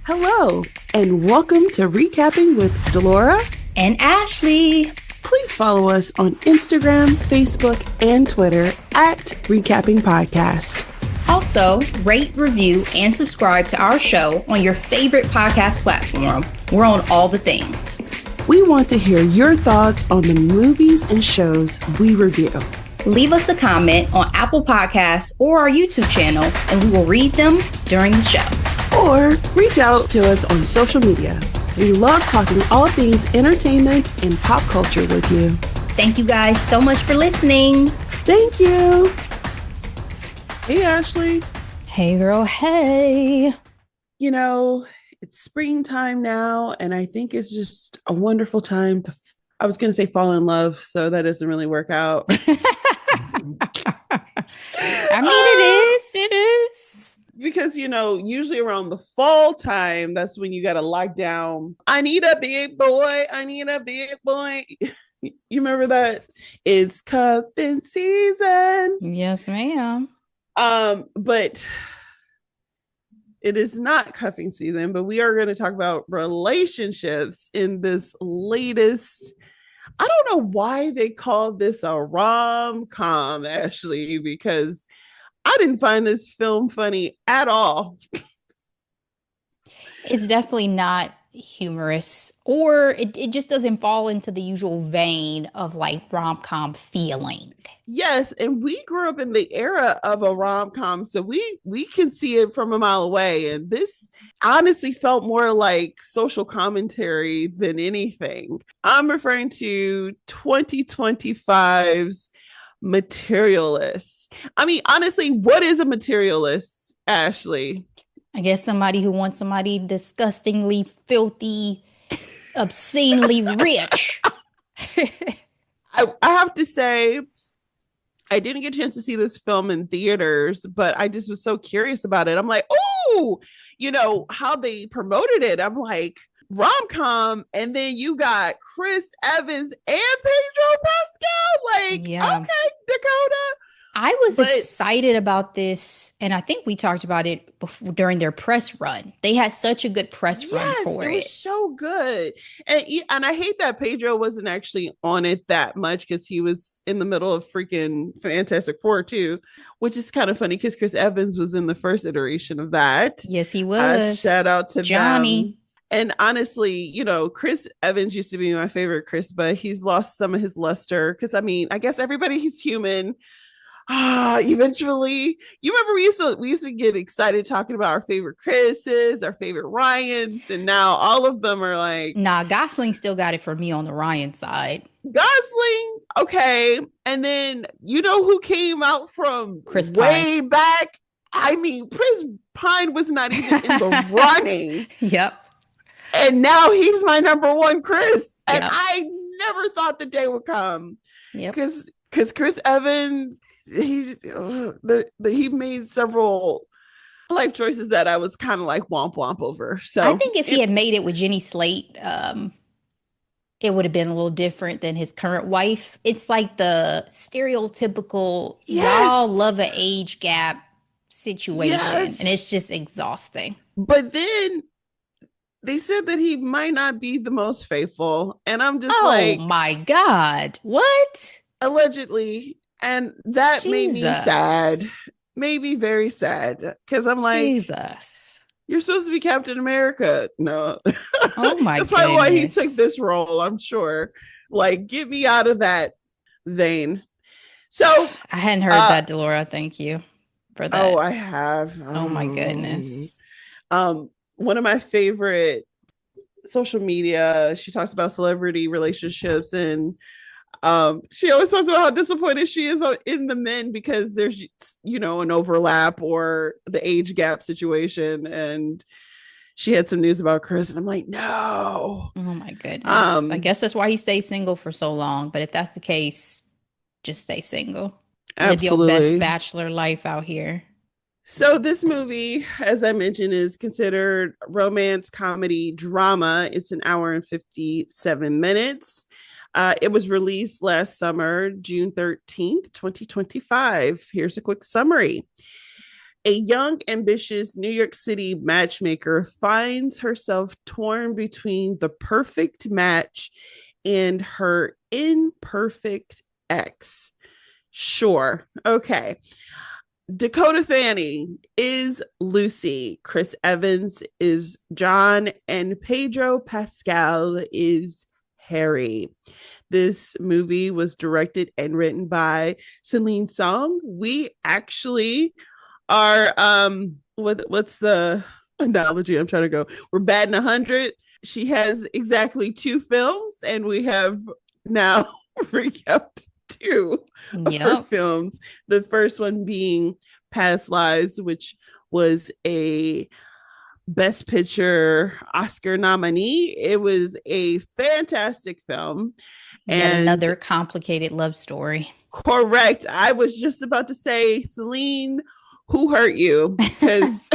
Hello, and welcome to Recapping with Delora and Ashley. Please follow us on Instagram, Facebook, and Twitter at Recapping Podcast. Also, rate, review, and subscribe to our show on your favorite podcast platform. We're on all the things. We want to hear your thoughts on the movies and shows we review. Leave us a comment on Apple Podcasts or our YouTube channel, and we will read them during the show. Or reach out to us on social media. We love talking all things entertainment and pop culture with you. Thank you guys so much for listening. Thank you. Hey, Ashley. Hey, girl. Hey. You know, it's springtime now, and I think it's just a wonderful time to, I was going to say fall in love, so that doesn't really work out. It is. Because, you know, usually around the fall time, that's when you got to lock down. I need a big boy. I need a big boy. You remember that? It's cuffing season. Yes, ma'am. But it is not cuffing season, but we are going to talk about relationships in this latest. I don't know why they call this a rom-com, Ashley, because I didn't find this film funny at all. It's definitely not humorous, or it just doesn't fall into the usual vein of like rom-com feeling. Yes, and we grew up in the era of a rom-com, so we can see it from a mile away, and this honestly felt more like social commentary than anything. I'm referring to 2025's Materialists. I mean, honestly, what is a materialist, Ashley? I guess somebody who wants somebody disgustingly filthy, obscenely rich. I have to say, I didn't get a chance to see this film in theaters, but I just was so curious about it. I'm like, oh, you know, how they promoted it. I'm like, rom-com, and then you got Chris Evans and Pedro Pascal. Like, yeah. Okay, Dakota. I was excited about this, and I think we talked about it during their press run. They had such a good press run for it. It was so good. And I hate that Pedro wasn't actually on it that much because he was in the middle of freaking Fantastic Four too, which is kind of funny because Chris Evans was in the first iteration of that. Yes, he was. Shout out to Johnny. them. And honestly, you know, Chris Evans used to be my favorite Chris, but he's lost some of his luster because, I mean, I guess he's human. Eventually, you remember we used to get excited talking about our favorite Chris's, our favorite Ryans, and now all of them are like, nah, Gosling still got it for me on the Ryan side. Gosling, okay. And then you know who came out from Chris way Pine. Back? I mean, Chris Pine was not even in the running. Yep. And now he's my number one Chris. And Yep. I never thought the day would come. Yep. Because Chris Evans, he made several life choices that I was kind of like womp womp over. So I think if he had made it with Jenny Slate, it would have been a little different than his current wife. It's like the stereotypical y'all love an age gap situation, and it's just exhausting. But then they said that he might not be the most faithful, and I'm just like, oh my God, what? Allegedly. And that made me sad, maybe very sad, because I'm like, Jesus, you're supposed to be Captain America. No. Oh my That's probably why he took this role, I'm sure. Like, get me out of that vein. So I hadn't heard that, Delora. Thank you for that. Oh, I have. Oh my goodness. One of my favorite social media, she talks about celebrity relationships, and she always talks about how disappointed she is in the men because there's, you know, an overlap or the age gap situation. And she had some news about Chris, and I'm like, no. Oh my goodness. I guess that's why he stays single for so long. But if that's the case, just stay single. Absolutely. Live your best bachelor life out here. So this movie, as I mentioned, is considered romance, comedy, drama. It's an hour and 57 minutes. It was released last summer, June 13th, 2025. Here's a quick summary. A young, ambitious New York City matchmaker finds herself torn between the perfect match and her imperfect ex. Sure. Okay. Dakota Fanning is Lucy. Chris Evans is John. And Pedro Pascal is Harry. This movie was directed and written by Celine Song. We actually are what's the analogy I'm trying to go? We're batting 100. She has exactly 2 films, and we have now recapped 2 of her Yep. films. The first one being Past Lives, which was a Best Picture Oscar nominee. It was a fantastic film. Yet And another complicated love story. correct, I was just about to say, Celine, who hurt you? Because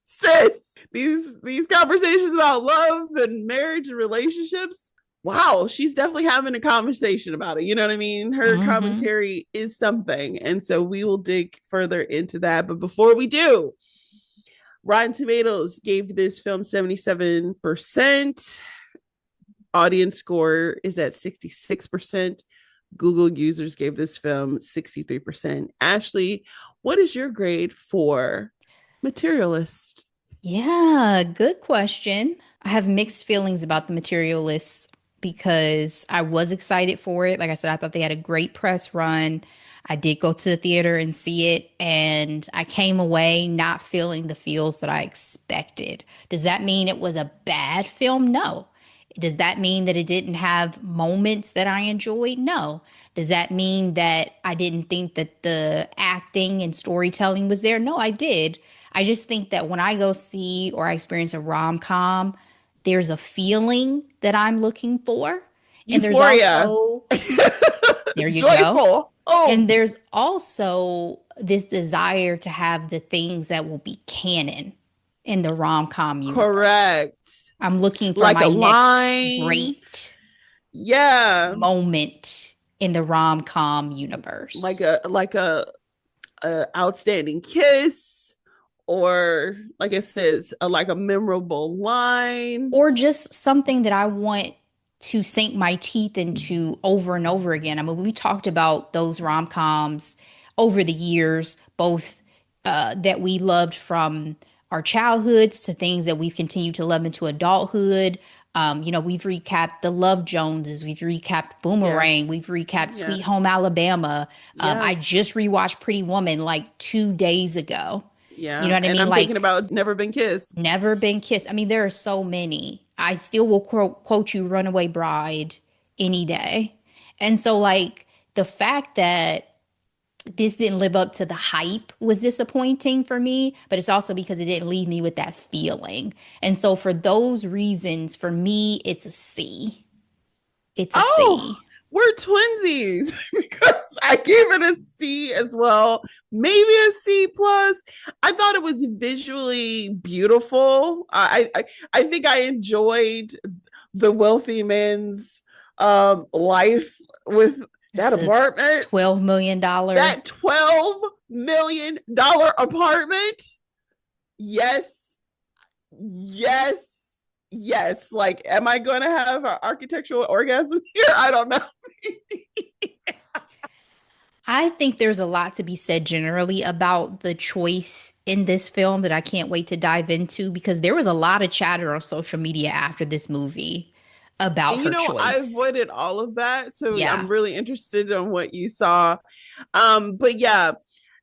sis, these conversations about love and marriage and relationships, wow, she's definitely having a conversation about it. You know what I mean? Her Mm-hmm. commentary is something. And so we will dig further into that. But before we do, Rotten Tomatoes gave this film 77%. Audience score is at 66%. Google users gave this film 63%. Ashley, what is your grade for Materialist? Yeah, good question. I have mixed feelings about the Materialists because I was excited for it. Like I said, I thought they had a great press run. I did go to the theater and see it, and I came away not feeling the feels that I expected. Does that mean it was a bad film? No. Does that mean that it didn't have moments that I enjoyed? No. Does that mean that I didn't think that the acting and storytelling was there? No, I did. I just think that when I go see or I experience a rom-com, there's a feeling that I'm looking for. And there's Euphoria. also, there you go. Joyful. Oh, And there's also this desire to have the things that will be canon in the rom-com universe. correct. I'm looking for Like a my next line. great Yeah. moment in the rom-com universe. Like a outstanding kiss, or like it says, like a memorable line. Or just something that I want to sink my teeth into over and over again. I mean, we talked about those rom-coms over the years, both that we loved from our childhoods to things that we've continued to love into adulthood. We've recapped The Love Joneses, we've recapped Boomerang, Yes. we've recapped Sweet Yes. Home Alabama. Yeah. I just rewatched Pretty Woman like 2 days ago. You know Yeah. what I And mean? I'm thinking Like, about Never Been Kissed. Never Been Kissed. I mean, there are so many. I still will quote you Runaway Bride any day. And so, like, the fact that this didn't live up to the hype was disappointing for me, but it's also because it didn't leave me with that feeling. And so, for those reasons, for me, it's a C. It's a Oh, C. we're twinsies because I gave it a C as well, maybe a C plus. I thought it was visually beautiful. I think I enjoyed the wealthy man's life with It's that the apartment, $12 million. that $12 million apartment. Yes, yes, yes. Like, am I going to have an architectural orgasm here? I don't know. I think there's a lot to be said generally about the choice in this film that I can't wait to dive into because there was a lot of chatter on social media after this movie about And her I choice. avoided all of that, so Yeah. I'm really interested in what you saw. But yeah,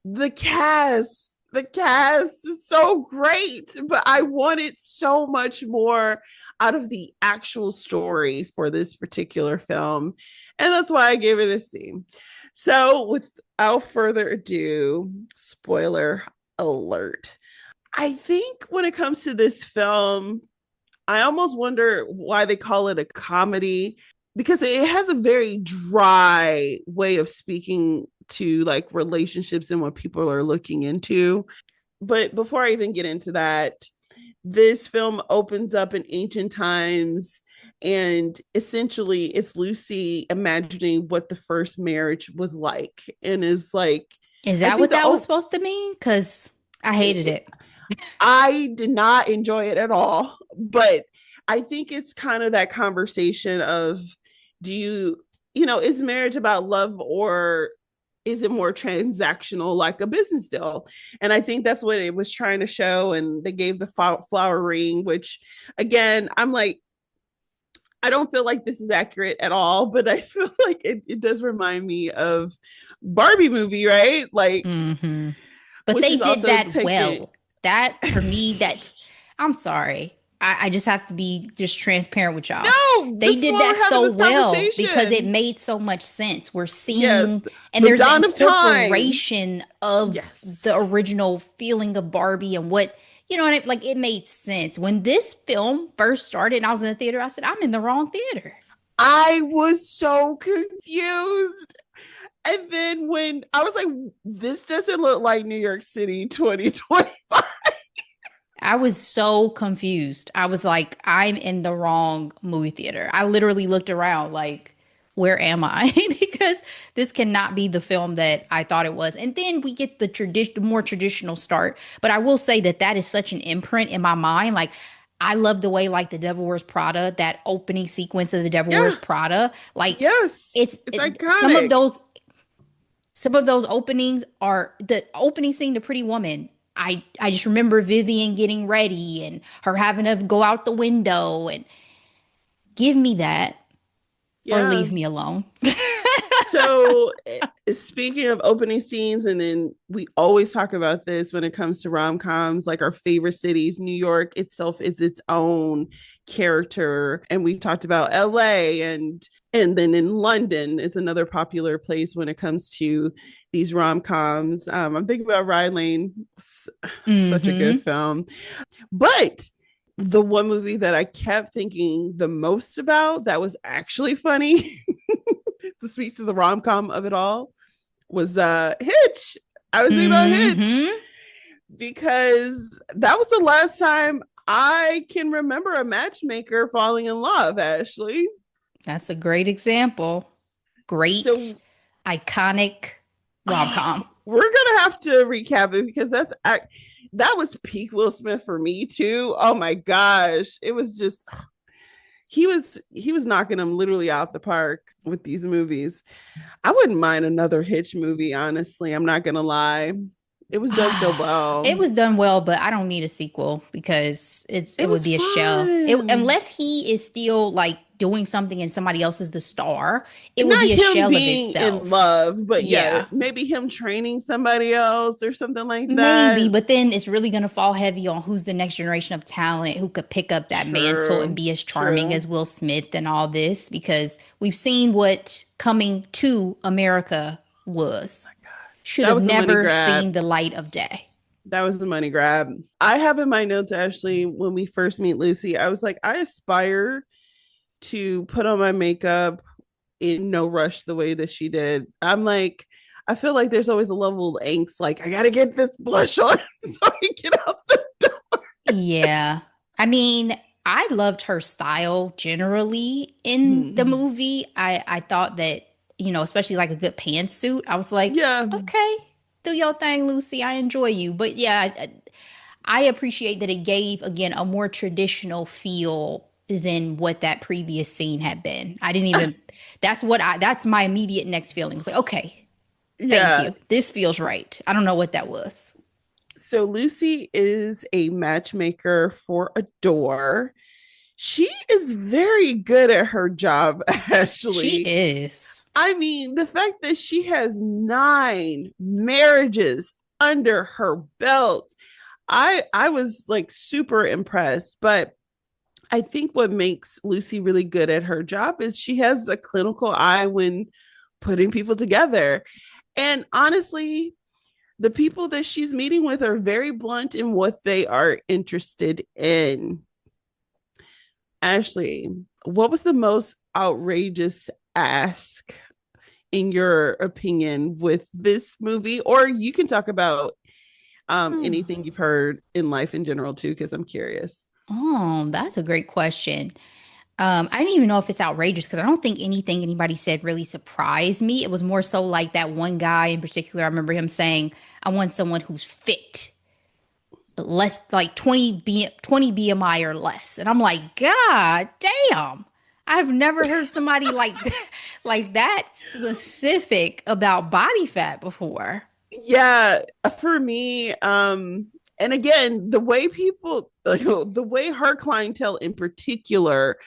the cast is so great, but I wanted so much more out of the actual story for this particular film, and that's why I gave it a C. So, without further ado, spoiler alert. I think when it comes to this film, I almost wonder why they call it a comedy, because it has a very dry way of speaking to like relationships and what people are looking into. But before I even get into that, this film opens up in ancient times, and essentially it's Lucy imagining what the first marriage was like, and is like Is I that think what the that was supposed to mean? Because I hated it, it. I did not enjoy it at all, but I think it's kind of that conversation of, do is marriage about love, or is it more transactional like a business deal? And I think that's what it was trying to show. And they gave the flower ring, which again, I'm like, I don't feel like this is accurate at all, but I feel like it does remind me of Barbie movie, right? Like, Hmm. But which they is did also that taken. well. That for me, that's I'm sorry. I just have to be just transparent with y'all. No, They this is did why that we're having so this well because it conversation. made so much sense. We're Yes, seeing, and the there's an dawn of time. incorporation of the Yes, original feeling of Barbie and what, like it made sense. When this film first started and I was in the theater, I said, I'm in the wrong theater. I was so confused. And then when I was like, this doesn't look like New York City 2025. I was so confused. I was like, I'm in the wrong movie theater. I literally looked around like, where am I? Because this cannot be the film that I thought it was. And then we get the more traditional start. But I will say that that is such an imprint in my mind. Like, I love the way like the Devil Wears Prada, that opening sequence of the Devil Wears Yeah, Prada, like yes, it's it's some of iconic. those openings are the opening scene to Pretty Woman. I just remember Vivian getting ready and her having to go out the window and give me that or Yeah. leave me alone. So, speaking of opening scenes, and then we always talk about this when it comes to rom coms, like our favorite cities. New York itself is its own character, and we talked about LA, and then in London is another popular place when it comes to these rom coms. I'm thinking about Rye Lane, such a good Mm-hmm. film, but the one movie that I kept thinking the most about that was actually funny to speak to the rom com of it all was Hitch. I was thinking about Hitch Mm-hmm. because that was the last time I can remember a matchmaker falling in love, Ashley. That's a great example. Great, So iconic rom-com. we're gonna have to recap it because that was peak Will Smith for me too. Oh my gosh, it was just he was knocking them literally out the park with these movies. I wouldn't mind another Hitch movie, honestly. I'm not gonna lie. It was done so It well. was done well, but I don't need a sequel because it It would was be a shell. fun. Unless he is still like doing something and somebody else is the star, it would Not be a him shell of being in itself. love, but yeah, Yeah, maybe him training somebody else or something like maybe, that. but then it's really going to fall heavy on who's the next generation of talent who could pick up that mantle and True. be as charming True. as Will Smith and all this because we've seen what coming to America was. Should That have was a money never grab. seen the light of day. That was the money grab. I have in my notes, Ashley, when we first meet Lucy, I was like, I aspire to put on my makeup in no rush the way that she did. I'm like, I feel like there's always a level of angst, like, I gotta get this blush on so I get out the door. Yeah. I mean, I loved her style generally in the Hmm. movie. I thought that, especially like a good pantsuit. I was like, Yeah. okay, do your thing, Lucy. I enjoy you. But yeah, I appreciate that it gave again a more traditional feel than what that previous scene had been. I didn't even that's my immediate next feeling. It's like, okay, thank Yeah. you. This feels right. I don't know what that was. So Lucy is a matchmaker for Adore. She is very good at her job, She Ashley. is. I mean, the fact that she has 9 marriages under her belt, I was like super impressed. But I think what makes Lucy really good at her job is she has a clinical eye when putting people together. And honestly, the people that she's meeting with are very blunt in what they are interested in. Ashley, what was the most outrageous ask in your opinion with this movie? Or you can talk about Hmm. anything you've heard in life in general too, because I'm curious. Oh, that's a great question. I didn't even know if it's outrageous because I don't think anything anybody said really surprised me. It was more so like that one guy in particular. I remember him saying, I want someone who's fit, less like 20 BMI or less. And I'm like, God damn. I've never heard somebody like that specific about body fat before. Yeah, for me, and again, the way people, like, the way her clientele in particular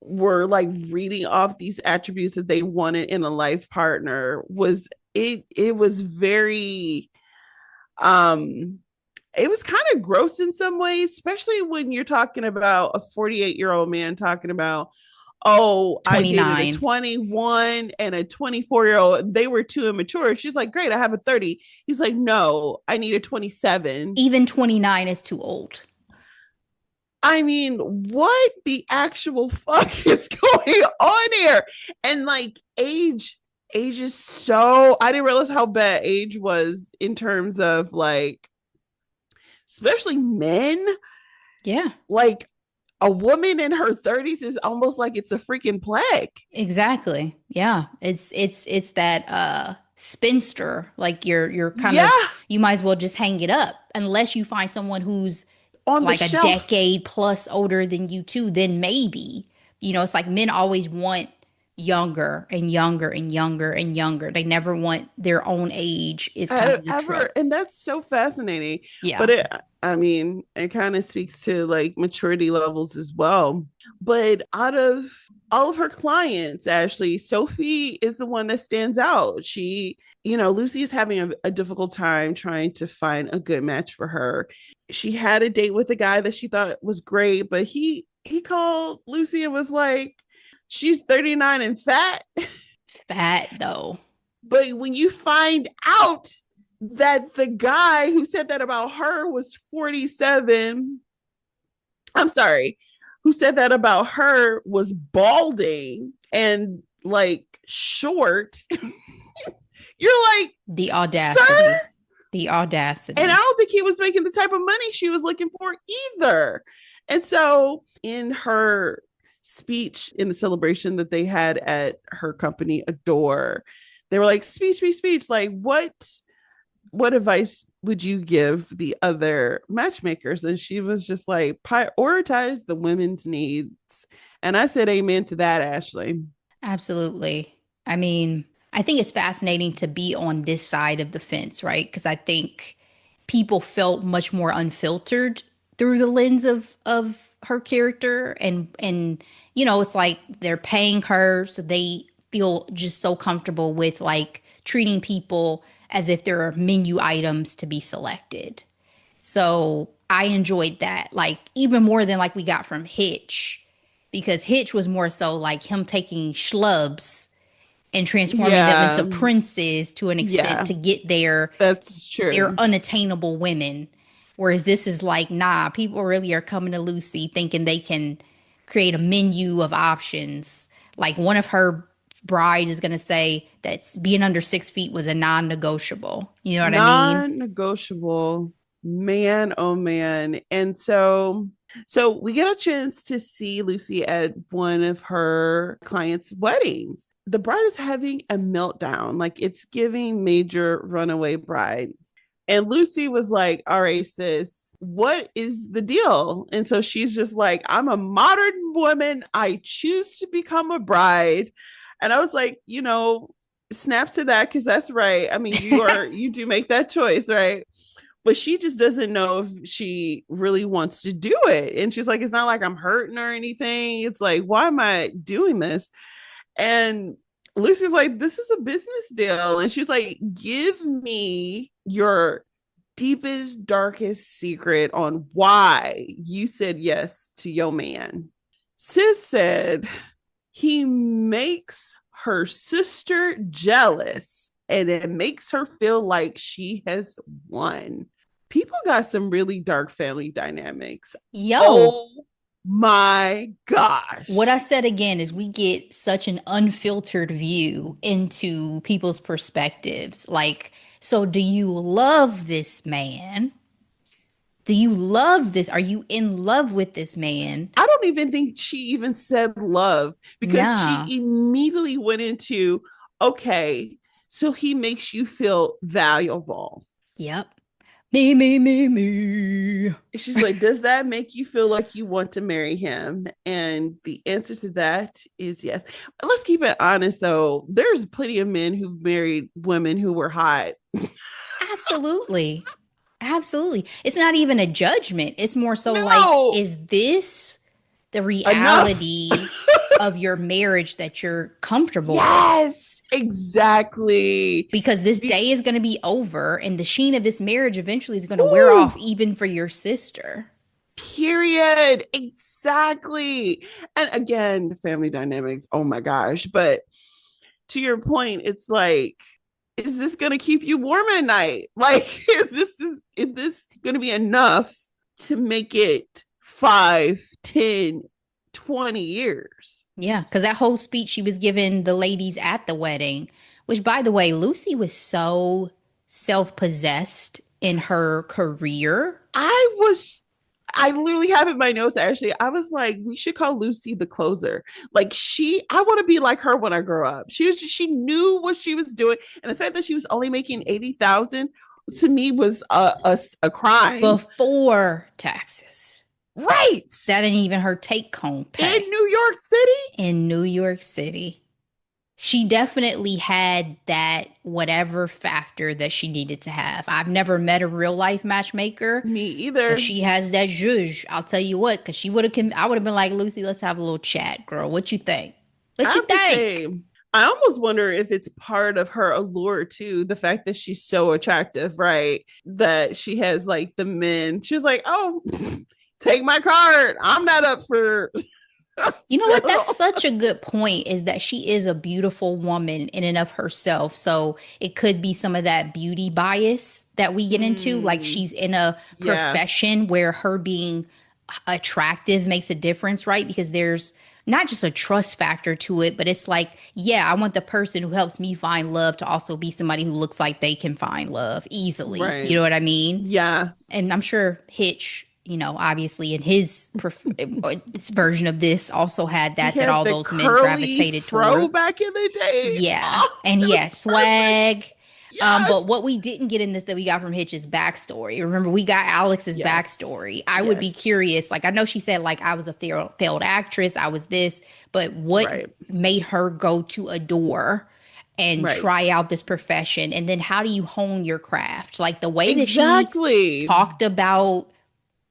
were like reading off these attributes that they wanted in a life partner was it was very um it was kind of gross in some ways, especially when you're talking about a 48-year-old man talking about, oh, I dated a 29. 21 and a 24-year-old. They were too immature. She's like, great, I have a 30. He's like, no, I need a 27. Even 29 is too old. I mean, what the actual fuck is going on here? And like age is so, I didn't realize how bad age was in terms of like, especially men. Yeah, Like a woman in her 30s is almost like it's a freaking plague. exactly. Yeah. It's that spinster. Like you're kind Yeah, of you might as well just hang it up unless you find someone who's on the like a shelf. decade plus older than you too, then maybe. It's like men always want younger and younger and younger and younger. They never want their own age is kind of the Ever, trope. and that's so fascinating. Yeah. But I mean, it kind of speaks to like maturity levels as well. But out of all of her clients, Ashley, Sophie is the one that stands out. Lucy is having a difficult time trying to find a good match for her. She had a date with a guy that she thought was great, but he called Lucy and was like, she's 39 and fat. Fat though. But when you find out that the guy who said that about her was 47, I'm sorry, who said that about her was balding and like short, you're like, The sir? audacity. The And I audacity. don't think he was making the type of money she was looking for either. And so in her speech in the celebration that they had at her company, Adore, they were like, speech, speech, speech. Like, what advice would you give the other matchmakers? And she was just like, prioritize the women's needs. And I said, amen to that, Ashley. Absolutely. I mean, I think it's fascinating to be on this side of the fence, right? Because I think people felt much more unfiltered through the lens of her character and it's like they're paying her so they feel just so comfortable with like treating people as if there are menu items to be selected. So I enjoyed that, like even more than like we got from Hitch, because Hitch was more so like him taking schlubs and transforming them Yeah. into princes to an extent Yeah. to get That's their true. unattainable women. Whereas this is like, nah, people really are coming to Lucy thinking they can create a menu of options. Like one of her brides is going to say that being under 6 feet was a non negotiable. You know what I mean? Non-negotiable. Man, oh man. And so we get a chance to see Lucy at one of her clients' weddings. The bride is having a meltdown, like it's giving major runaway bride. And Lucy was like, all right, sis, what is the deal? And so she's just like, I'm a modern woman. I choose to become a bride. And I was like, snaps to that because that's right. I mean, you do make that choice, right? But she just doesn't know if she really wants to do it. And she's like, it's not like I'm hurting or anything. It's like, why am I doing this? And Lucy's like, this is a business deal. And she's like, give me your deepest, darkest secret on why you said yes to your man. Sis said he makes her sister jealous and it makes her feel like she has won. People got some really dark family dynamics. Yo, Oh my what gosh. I said again is we get such an unfiltered view into people's perspectives. Like, so do you love this man? Do you love this? Are you in love with this man? I don't even think she even said love because she Nah. immediately went into, okay, so he makes you feel valuable. Yep. Me. She's like, does that make you feel like you want to marry him? And the answer to that is yes. Let's keep it honest, though. There's plenty of men who've married women who were hot. Absolutely. Absolutely. It's not even a judgment. It's more so like, No, is this the enough. reality of your marriage that you're comfortable with? Yes, exactly. Because this Be- day is going to be over and the sheen of this marriage eventually is going to wear Woo, off even for your sister. period. Exactly. And again, family dynamics. Oh my gosh. But to your point, it's like, is this going to keep you warm at night? Like, is this going to be enough to make it 5, 10, 20 years? Yeah, because that whole speech she was giving the ladies at the wedding, which by the way, Lucy was so self-possessed in her career. I was I literally have in my notes actually. I was like, we should call Lucy the closer. Like I want to be like her when I grow up. She knew what she was doing, and the fact that she was only making 80,000 to me was a crime. Before taxes. Right That ain't even her take home in pay New York City. in New York City. She definitely had that whatever factor that she needed to have. I've never met a real life matchmaker, Me but either. she has that zhuzh. I'll tell you what, because she would have, I would have been like, Lucy, let's have a little chat, girl. What you think? I What you have to think? say, I almost wonder if it's part of her allure too, the fact that she's so attractive, right? That she has like the men. She's like, oh, take my card. I'm not up for You know what? That's so such a good point, is that she is a beautiful woman in and of herself. So it could be some of that beauty bias that we get into. Like mm, she's in a yeah, profession where her being attractive makes a difference, right? Because there's not just a trust factor to it, but it's like, yeah, I want the person who helps me find love to also be somebody who looks like they can find love easily. right. You know what I mean? Yeah. And I'm sure Hitch, obviously in his version of this also had He that had all the those men curly gravitated fro back towards. in the day. Yeah. Oh, And it he was had swag. perfect. Yes. But what we didn't get in this that we got from Hitch's backstory. Remember, we got Alex's Yes. backstory. I would be Yes. curious. Like, I know she said, like, I was a failed actress, I was this, but what Right. made her go to a door and try Right. out this profession? And then how do you hone your craft? Like, the way that she Exactly. talked about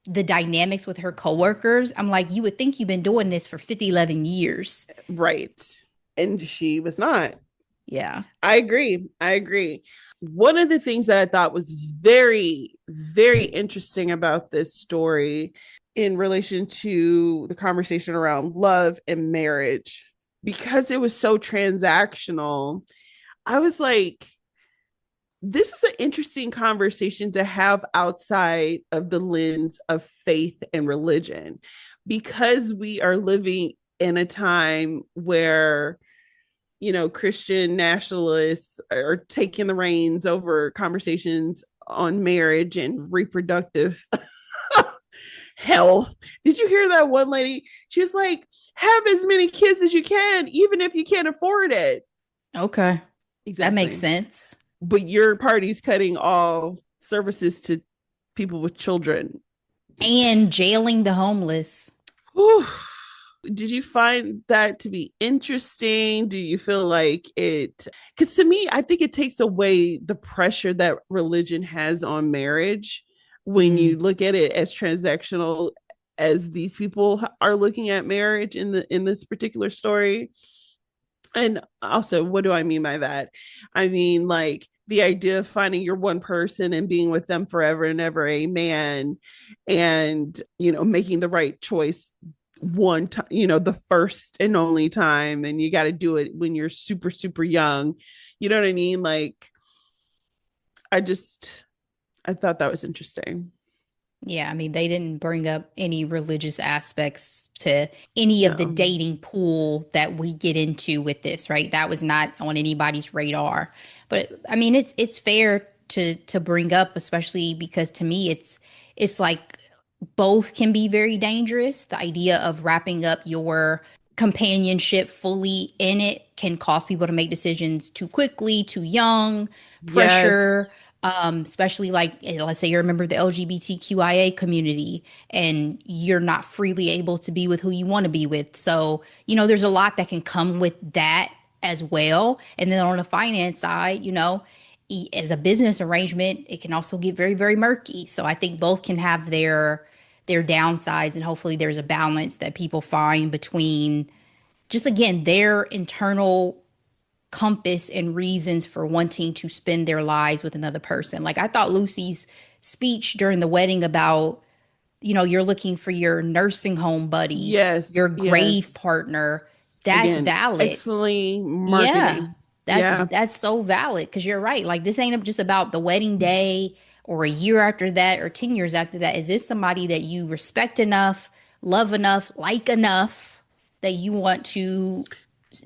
the dynamics with her coworkers, I'm like, you would think you've been doing this for 50, 11 years. Right. And she was not. Yeah. I agree. I agree. One of the things that I thought was very, very interesting about this story in relation to the conversation around love and marriage, because it was so transactional, I was like, this is an interesting conversation to have outside of the lens of faith and religion, because we are living in a time where Christian nationalists are taking the reins over conversations on marriage and reproductive health. Did you hear that one lady? She was like, have as many kids as you can, even if you can't afford it. Okay. That makes Exactly. sense. But your party's cutting all services to people with children. And jailing the homeless. Whew. Did you find that to be interesting? Do you feel like it? Because to me, I think it takes away the pressure that religion has on marriage when Mm. you look at it as transactional as these people are looking at marriage in this particular story. And also, what do I mean by that? I mean, like the idea of finding your one person and being with them forever and ever, amen. And, making the right choice one time, the first and only time. And you got to do it when you're super, super young. You know what I mean? Like, I just, I thought that was interesting. Yeah, I mean, they didn't bring up any religious aspects to any of the No. dating pool that we get into with this, right? That was not on anybody's radar. But I mean, it's fair to bring up, especially because to me it's like both can be very dangerous. The idea of wrapping up your companionship fully in it can cause people to make decisions too quickly, too young, pressure, Yes. especially like, let's say you're a member of the LGBTQIA community and you're not freely able to be with who you want to be with. So, there's a lot that can come with that as well. And then on the finance side, as a business arrangement, it can also get very, very murky. So I think both can have their downsides, and hopefully there's a balance that people find between just again their internal compass and reasons for wanting to spend their lives with another person. Like I thought Lucy's speech during the wedding about, you're looking for your nursing home buddy, Yes. your grave Yes. partner, that's Again, valid. excellent Yeah, marketing. that's Yeah. that's so valid because you're right. Like this ain't just about the wedding day or a year after that or 10 years after that. Is this somebody that you respect enough, love enough, like enough that you want to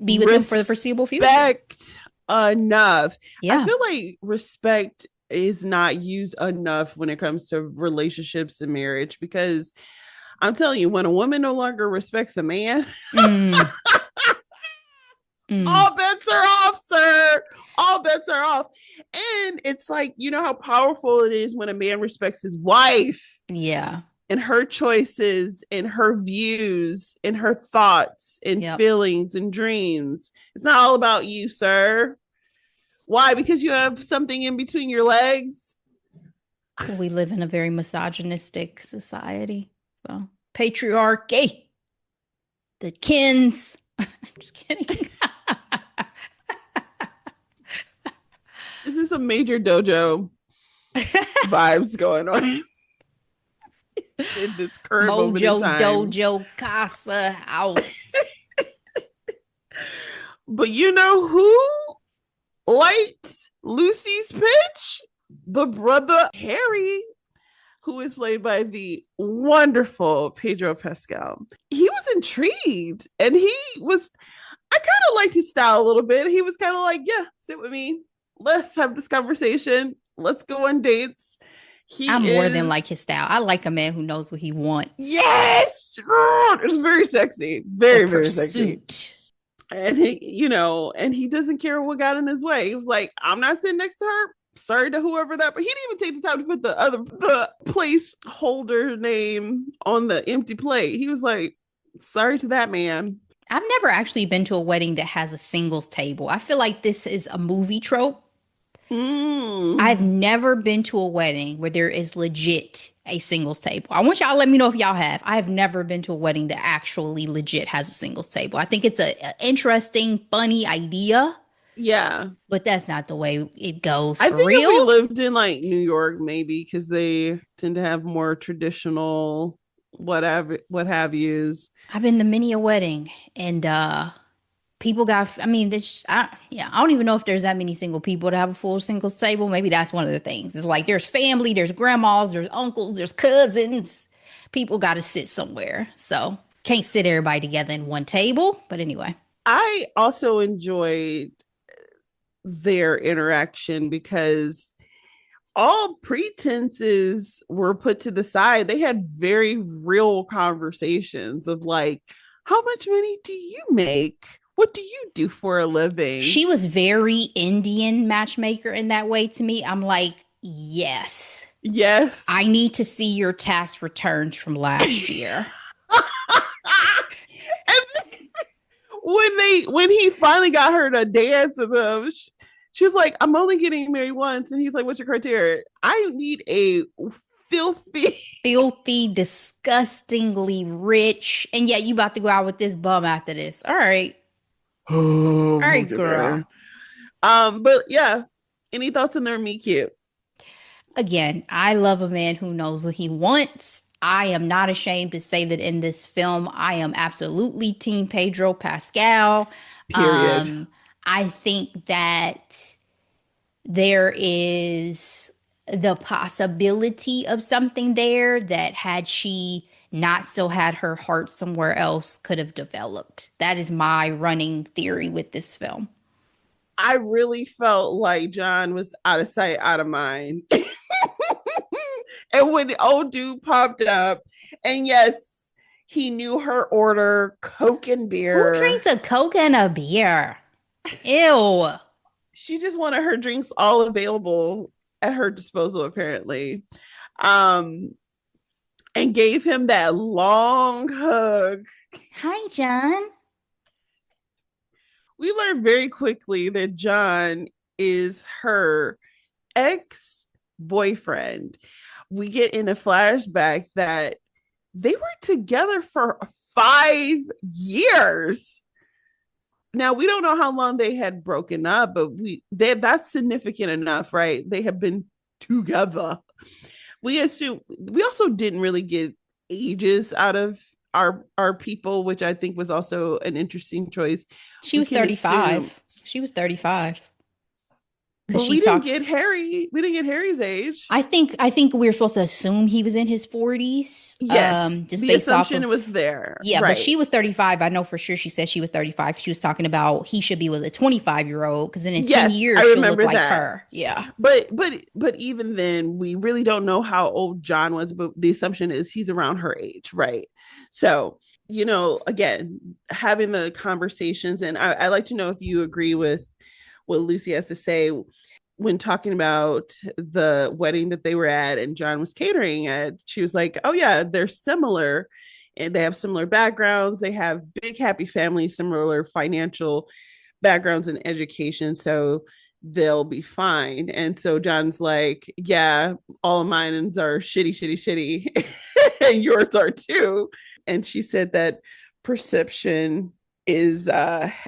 be with them for the foreseeable future? Respect enough. I Yeah. feel like respect is not used enough when it comes to relationships and marriage because I'm telling you, when a woman no longer respects a man, Mm, mm, all bets are off, sir. All bets are off. And it's like, you know how powerful it is when a man respects his wife yeah. and her choices and her views and her thoughts and Yep. feelings and dreams. It's not all about you, sir. Why? Because you have something in between your legs? We live in a very misogynistic society. So patriarchy, the kins. I'm just kidding. This is some major dojo vibes going on in this current moment in Mojo time. Dojo Casa House. But you know who liked Lucy's pitch? The brother Harry, who is played by the wonderful Pedro Pascal. He was intrigued and I kind of liked his style a little bit. He was kind of like, yeah, sit with me. Let's have this conversation. Let's go on dates. I'm He more than is, like his style. I like a man who knows what he wants. yes, it's very sexy. The Very, very sexy. pursuit. And and he doesn't care what got in his way. He was like, I'm not sitting next to her. Sorry to whoever that, but he didn't even take the time to put the placeholder name on the empty plate. He was like, sorry to that man. I've never actually been to a wedding that has a singles table. I feel like this is a movie trope. I've Mm. never been to a wedding where there is legit a singles table. I want y'all to let me know if y'all have. I have never been to a wedding that actually legit has a singles table. I think it's a interesting, funny idea, Yeah. but that's not the way it goes I for think if we real. lived in like New York, maybe because they tend to have more traditional whatever what have yous. I've been to many a wedding and people got, I mean, yeah, I don't even know if there's that many single people to have a full singles table. Maybe that's one of the things. It's like there's family, there's grandmas, there's uncles, there's cousins. People got to sit somewhere. So can't sit everybody together in one table. But anyway, I also enjoyed their interaction because all pretenses were put to the side. They had very real conversations of like, how much money do you make? What do you do for a living? she was very Indian matchmaker in that way to me. I'm like, yes, Yes. I need to see your tax returns from last year. And when he finally got her to dance with him, she was like, I'm only getting married once. And he's like, what's your criteria? I need a filthy. Filthy, disgustingly rich. And yeah, you about to go out with this bum after this. Oh, All we'll right, get girl. there. But yeah, any thoughts on their meet cute? Again, I love a man who knows what he wants. I am not ashamed to say that in this film, I am absolutely Team Pedro Pascal. Period. Um, I think that there is the possibility of something there that had she not still had her heart somewhere else could have developed. That is my running theory with this film. I really felt like John was out of sight, out of mind. And when the old dude popped up, and yes, he knew her order Coke and Who beer. drinks a Coke and a beer? Ew. She just wanted her drinks all available at her disposal, apparently. Um, and gave him that long hug. Hi, John. We learned very quickly that John is her ex boyfriend. We get in a flashback that they were together for 5 years. Now we don't know how long they had broken up, but that's significant enough, right? They have been together. We assume we also didn't really get ages out of our people, which I think was also an interesting choice. She We was can assume, 35. She was 35 because but she we didn't get talks. Harry. We didn't get Harry's age. I think we were supposed to assume he was in his 40s, Yes, just the based off assumption was of there, yeah, but right? she was 35. I know for sure she said she was 35 because she was talking about he should be with a 25-year-old because then in 10 Yes, I years she'll look remember like that. her. Yeah. But even then, we really don't know how old John was. But the assumption is he's around her age, right? So again, having the conversations, and I like to know if you agree with what Lucy has to say when talking about the wedding that they were at and John was catering at. She was like, oh yeah, they're similar and they have similar backgrounds. They have big happy families, similar financial backgrounds and education. So they'll be fine. And so John's like, yeah, all of mine are shitty, shitty, shitty. And yours are too. And she said that perception is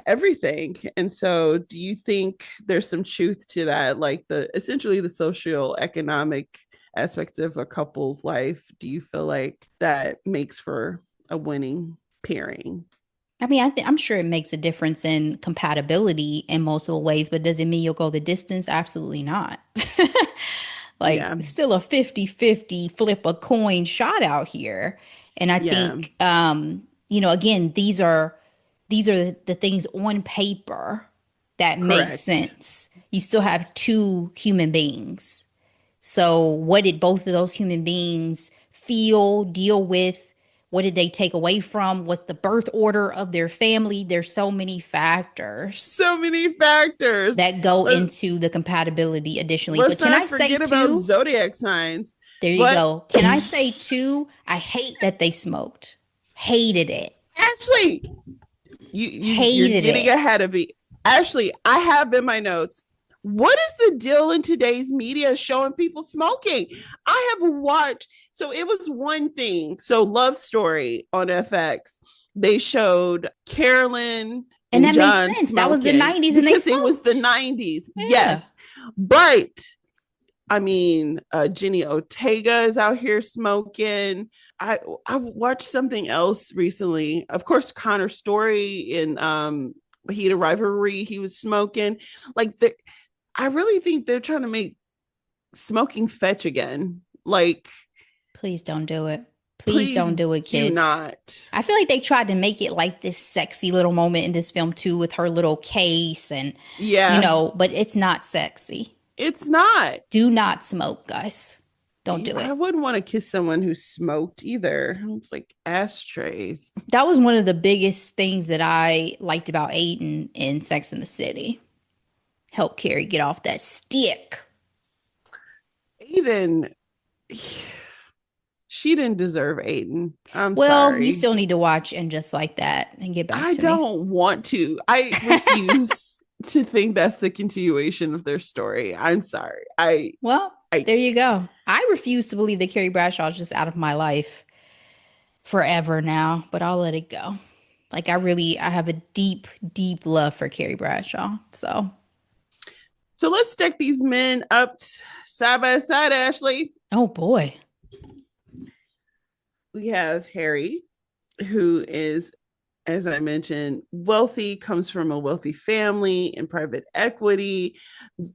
everything. And so do you think there's some truth to that, like the essentially the social economic aspect of a couple's life? Do you feel like that makes for a winning pairing? I mean, I'm sure it makes a difference in compatibility in multiple ways, but does it mean you'll go the distance? Absolutely not. Like, Yeah. it's still a 50-50 flip a coin shot out here. And I Yeah. think, again, these are the things on paper that make Correct. sense. You still have two human beings. So, what did both of those human beings feel, deal with? What did they take away from? What's the birth order of their family? There's so many factors So many factors. that go Let, into the compatibility additionally. But let's can I not say forget about too? zodiac signs. There you But go. Can I say too? I hate that they smoked. Hated it. Ashley, you're Hated getting it. ahead of me. Ashley, I have in my notes. What is the deal in today's media showing people smoking? I have watched, so it was one thing. So Love Story on FX, they showed Carolyn And and that makes John sense. That was the smoking 90s and they because it was the smoked. 90s. Yeah. Yes. But I mean, Jenny Ortega is out here smoking. I watched something else recently. Of course, Connor Story in Heat of Rivalry, he was smoking. Like I really think they're trying to make smoking fetch again. Like, Please don't do it. Please please don't do it, do kids. not. I feel like they tried to make it like this sexy little moment in this film too with her little case and Yeah, but it's not sexy. it's not. Do not smoke, guys. Don't do I it. wouldn't want to kiss someone who smoked either. It's like ashtrays. That was one of the biggest things that I liked about Aiden in Sex and the City. Help Carrie get off that stick. Aiden, she didn't deserve Aiden. I'm Well, you sorry. still need to watch and just like that and get back I to me. don't want to. I refuse to think that's the continuation of their story. I'm sorry. Well, I there you go. I refuse to believe that Carrie Bradshaw is just out of my life forever now, but I'll let it go. Like I have a deep, deep love for Carrie Bradshaw. So, so let's stick these men up side by side, Ashley. oh boy. We have Harry, who is, as I mentioned, wealthy, comes from a wealthy family in private equity,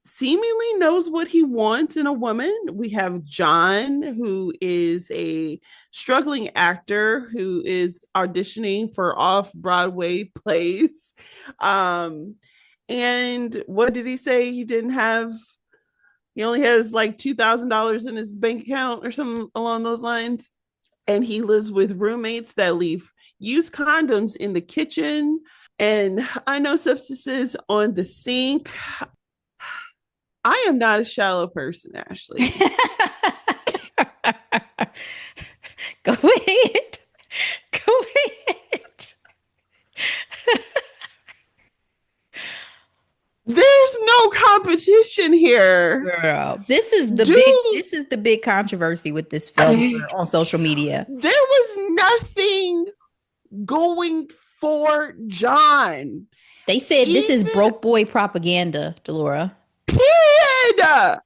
seemingly knows what he wants in a woman. We have John, who is a struggling actor who is auditioning for off Broadway plays. And what did he say? He didn't have He only has like $2,000 in his bank account or something along those lines. And he lives with roommates that leave used condoms in the kitchen and I know substances on the sink. I am not a shallow person, Ashley. Go ahead. Go ahead. There's no competition here. Girl, Dude, this is the big controversy with this film on social media. there was nothing going for John. They said this is broke boy propaganda, Delora. Period. I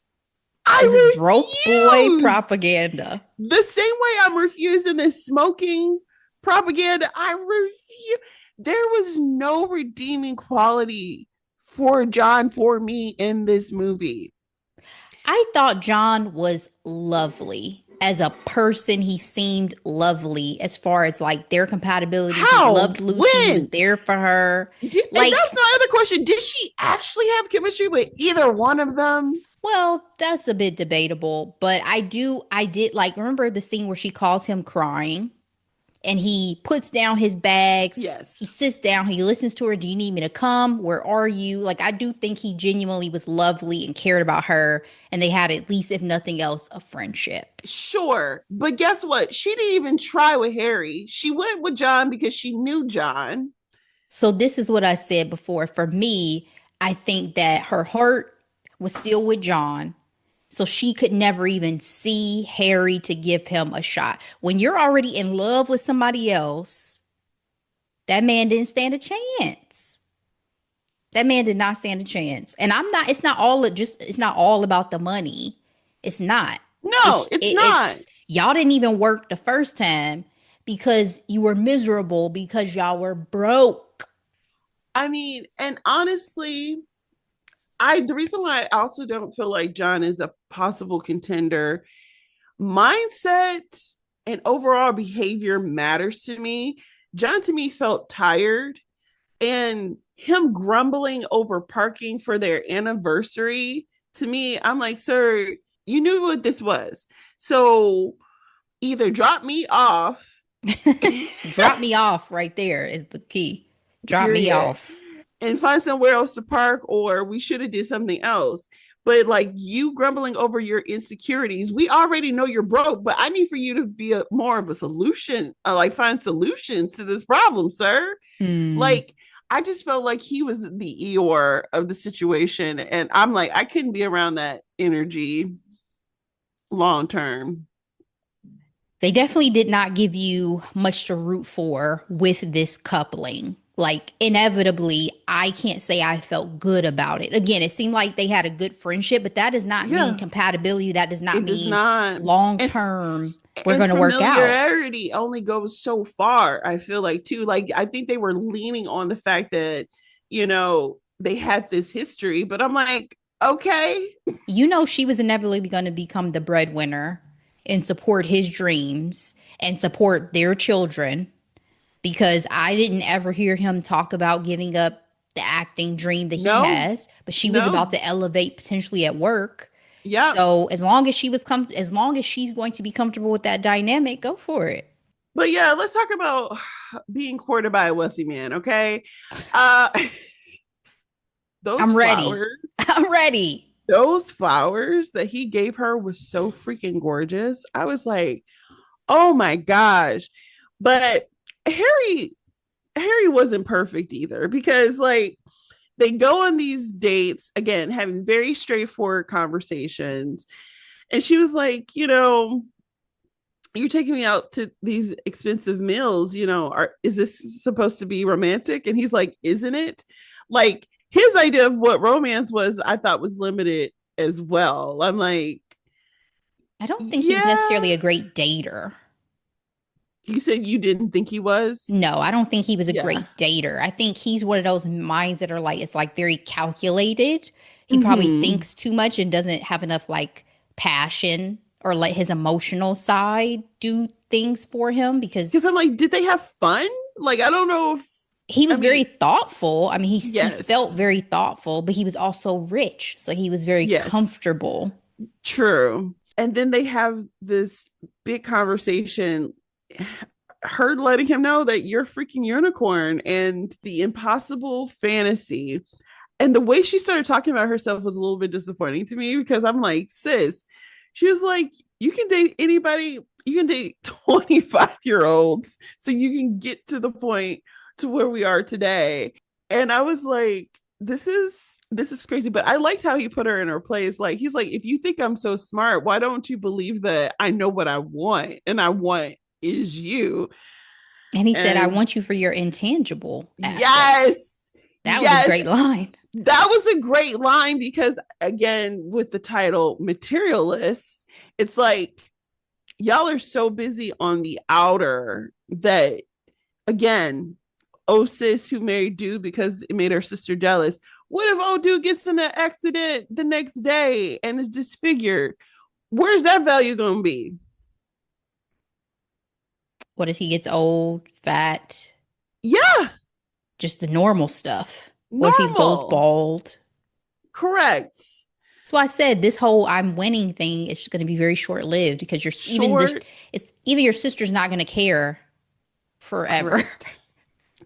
This is refuse. broke boy propaganda. The same way I'm refusing the smoking propaganda, I refuse. There was no redeeming quality for John for me in this movie. I thought John was lovely. As a person, he seemed lovely as far as like their compatibility. How? He loved Lucy. When? He was there for her. And Like, that's my other question. Did she actually have chemistry with either one of them? well, that's a bit debatable, but I did like remember the scene where she calls him crying and he puts down his bags. Yes. He sits down, he listens to her. Do you need me to come? Where are you? Like, I do think he genuinely was lovely and cared about her. And they had, at least, if nothing else, a friendship. Sure. But guess what? She didn't even try with Harry. She went with John because she knew John. So this is what I said before. For me, I think that her heart was still with John. So she could never even see Harry to give him a shot. When you're already in love with somebody else, that man didn't stand a chance. That man did not stand a chance. And it's not all about the money. It's not. No, it's not. Y'all didn't even work the first time because you were miserable because y'all were broke. I mean, and honestly, the reason why I also don't feel like John is a possible contender, mindset and overall behavior matters to me. John to me felt tired, and him grumbling over parking for their anniversary, to me, I'm like, sir, you knew what this was. So either drop me off. Drop me off right there is the key. Drop me off. And find somewhere else to park, or we should have did something else. But like, you grumbling over your insecurities, we already know you're broke, but I need for you to be more of a solution, like find solutions to this problem, sir. Like, I just felt like he was the Eeyore of the situation. And I'm like, I couldn't be around that energy long term. They definitely did not give you much to root for with this coupling. Like, inevitably, I can't say I felt good about it. Again, it seemed like they had a good friendship, but that does not mean compatibility. That does not mean long term we're going to work out. Familiarity only goes so far, I feel like, too. Like, I think they were leaning on the fact that, they had this history, but I'm like, okay. She was inevitably going to become the breadwinner and support his dreams and support their children. Because I didn't ever hear him talk about giving up the acting dream that he has, but she was about to elevate potentially at work. Yeah. So as long as she's going to be comfortable with that dynamic, go for it. But yeah, let's talk about being courted by a wealthy man. Okay. I'm ready. I'm ready. Those flowers that he gave her were so freaking gorgeous. I was like, oh my gosh. But Harry wasn't perfect either, because like, they go on these dates, again, having very straightforward conversations, and she was like, you're taking me out to these expensive meals, is this supposed to be romantic? And he's like, isn't it? Like, his idea of what romance was, I thought, was limited as well. I'm like, I don't think he's necessarily a great dater. You said you didn't think he was? No, I don't think he was a great dater. I think he's one of those minds that are like, it's like very calculated. He probably thinks too much and doesn't have enough like passion or let his emotional side do things for him, because I'm like, did they have fun? Like, I don't know if he was very thoughtful. I mean, he felt very thoughtful, but he was also rich. So he was very comfortable. True. And then they have this big conversation, her letting him know that you're a freaking unicorn and the impossible fantasy. And the way she started talking about herself was a little bit disappointing to me because I'm like, sis, she was like, you can date anybody, you can date 25-year-olds so you can get to the point to where we are today. And I was like, this is crazy. But I liked how he put her in her place. Like, he's like, if you think I'm so smart, why don't you believe that I know what I want? And I want is you. And he said, I And want you for your intangible assets. yes, That was a yes, great line. that was a great line because, again, with the title Materialists, it's like y'all are so busy on the outer that, again, oh sis who married dude because it made her sister jealous. What if old dude gets in an accident the next day and is disfigured? Where's that value gonna be? What if he gets old, fat, Yeah, just the normal stuff? What if he goes normal. bald? Correct. So I said this whole I'm winning thing is going to be very short lived because you're even this, Short. it's even your sister's not going to care forever. Correct.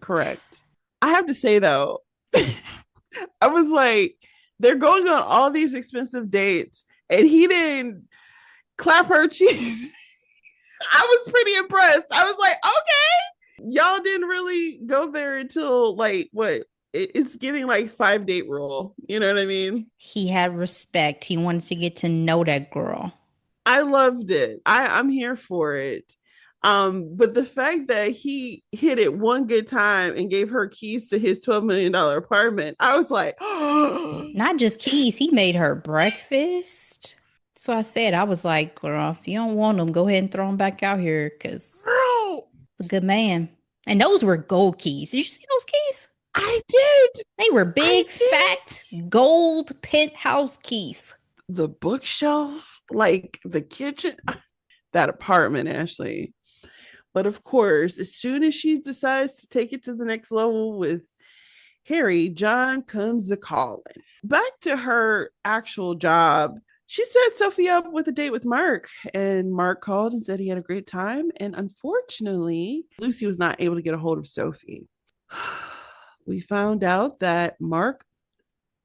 Correct. I have to say though, I was like, they're going on all these expensive dates, and he didn't clap her cheeks. I was pretty impressed. I was like, okay, y'all didn't really go there until like what? It's giving like 5 date rule. You know what I mean? He had respect. He wanted to get to know that girl. I loved it. I'm here for it. But the fact that he hit it one good time and gave her keys to his $12 million apartment, I was like, oh, Not just keys, he made her breakfast. So I said, I was like, girl, if you don't want them, go ahead and throw them back out here because girl, he's a good man. And those were gold keys. Did you see those keys? I did. They were I big, did. fat, gold penthouse keys. The bookshelf, like the kitchen, that apartment, Ashley. But of course, as soon as she decides to take it to the next level with Harry, John comes a calling. Back to her actual job. She set Sophie up with a date with Mark, and Mark called and said he had a great time. And unfortunately, Lucy was not able to get a hold of Sophie. We found out that Mark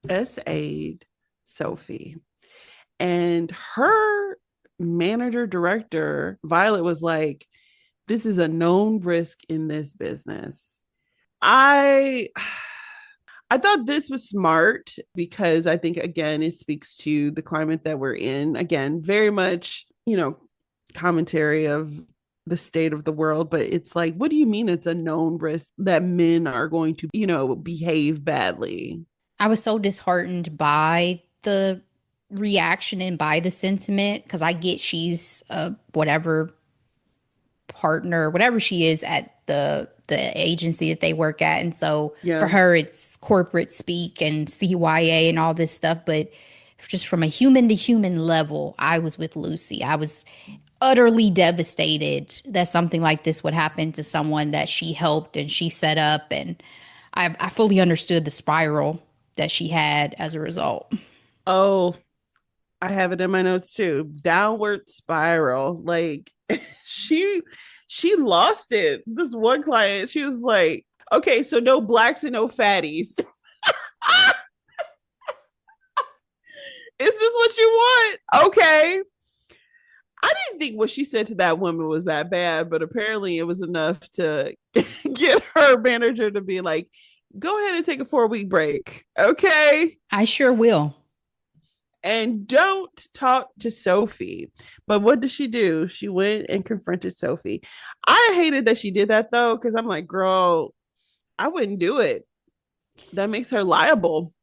SA'd Sophie, and her manager director, Violet, was like, this is a known risk in this business. I I thought this was smart because I think, again, it speaks to the climate that we're in. Again, very much, commentary of the state of the world, but it's like, what do you mean it's a known risk that men are going to, behave badly? I was so disheartened by the reaction and by the sentiment because I get she's a whatever partner, whatever she is at the agency that they work at. And so Yeah. for her, it's corporate speak and CYA and all this stuff. But just from a human to human level, I was with Lucy. I was utterly devastated that something like this would happen to someone that she helped and she set up. And I fully understood the spiral that she had as a result. Oh, I have it in my notes too. Downward spiral. Like she she lost it. This one client, she was like, okay, so no blacks and no fatties. Is this what you want? Okay. I didn't think what she said to that woman was that bad, but apparently it was enough to get her manager to be like, go ahead and take a 4-week break. Okay. I sure will. And don't talk to Sophie. But what did she do? She went and confronted Sophie. I hated that she did that though, because I'm like, girl, I wouldn't do it. That makes her liable.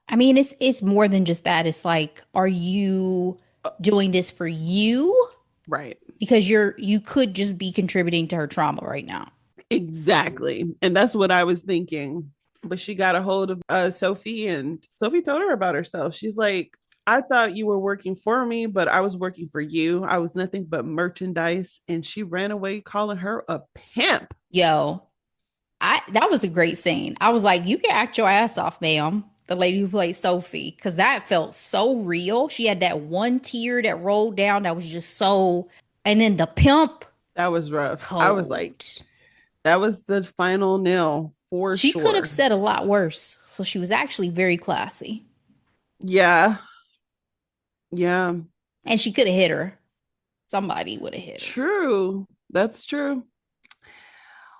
I mean, it's more than just that. It's like, are you doing this for you? Right. Because you could just be contributing to her trauma right now. Exactly. And that's what I was thinking. But she got a hold of Sophie, and Sophie told her about herself. She's like, I thought you were working for me, but I was working for you. I was nothing but merchandise. And she ran away calling her a pimp. Yo, I that was a great scene. I was like, you can act your ass off, ma'am. the lady who played Sophie, because that felt so real. She had that one tear that rolled down that was just so, and then the pimp, That was rough. I was like, cold. that was the final nail for She could have sure. said a lot worse. So she was actually very classy. Yeah. Yeah. And she could have hit her. Somebody would have hit her. True. That's true.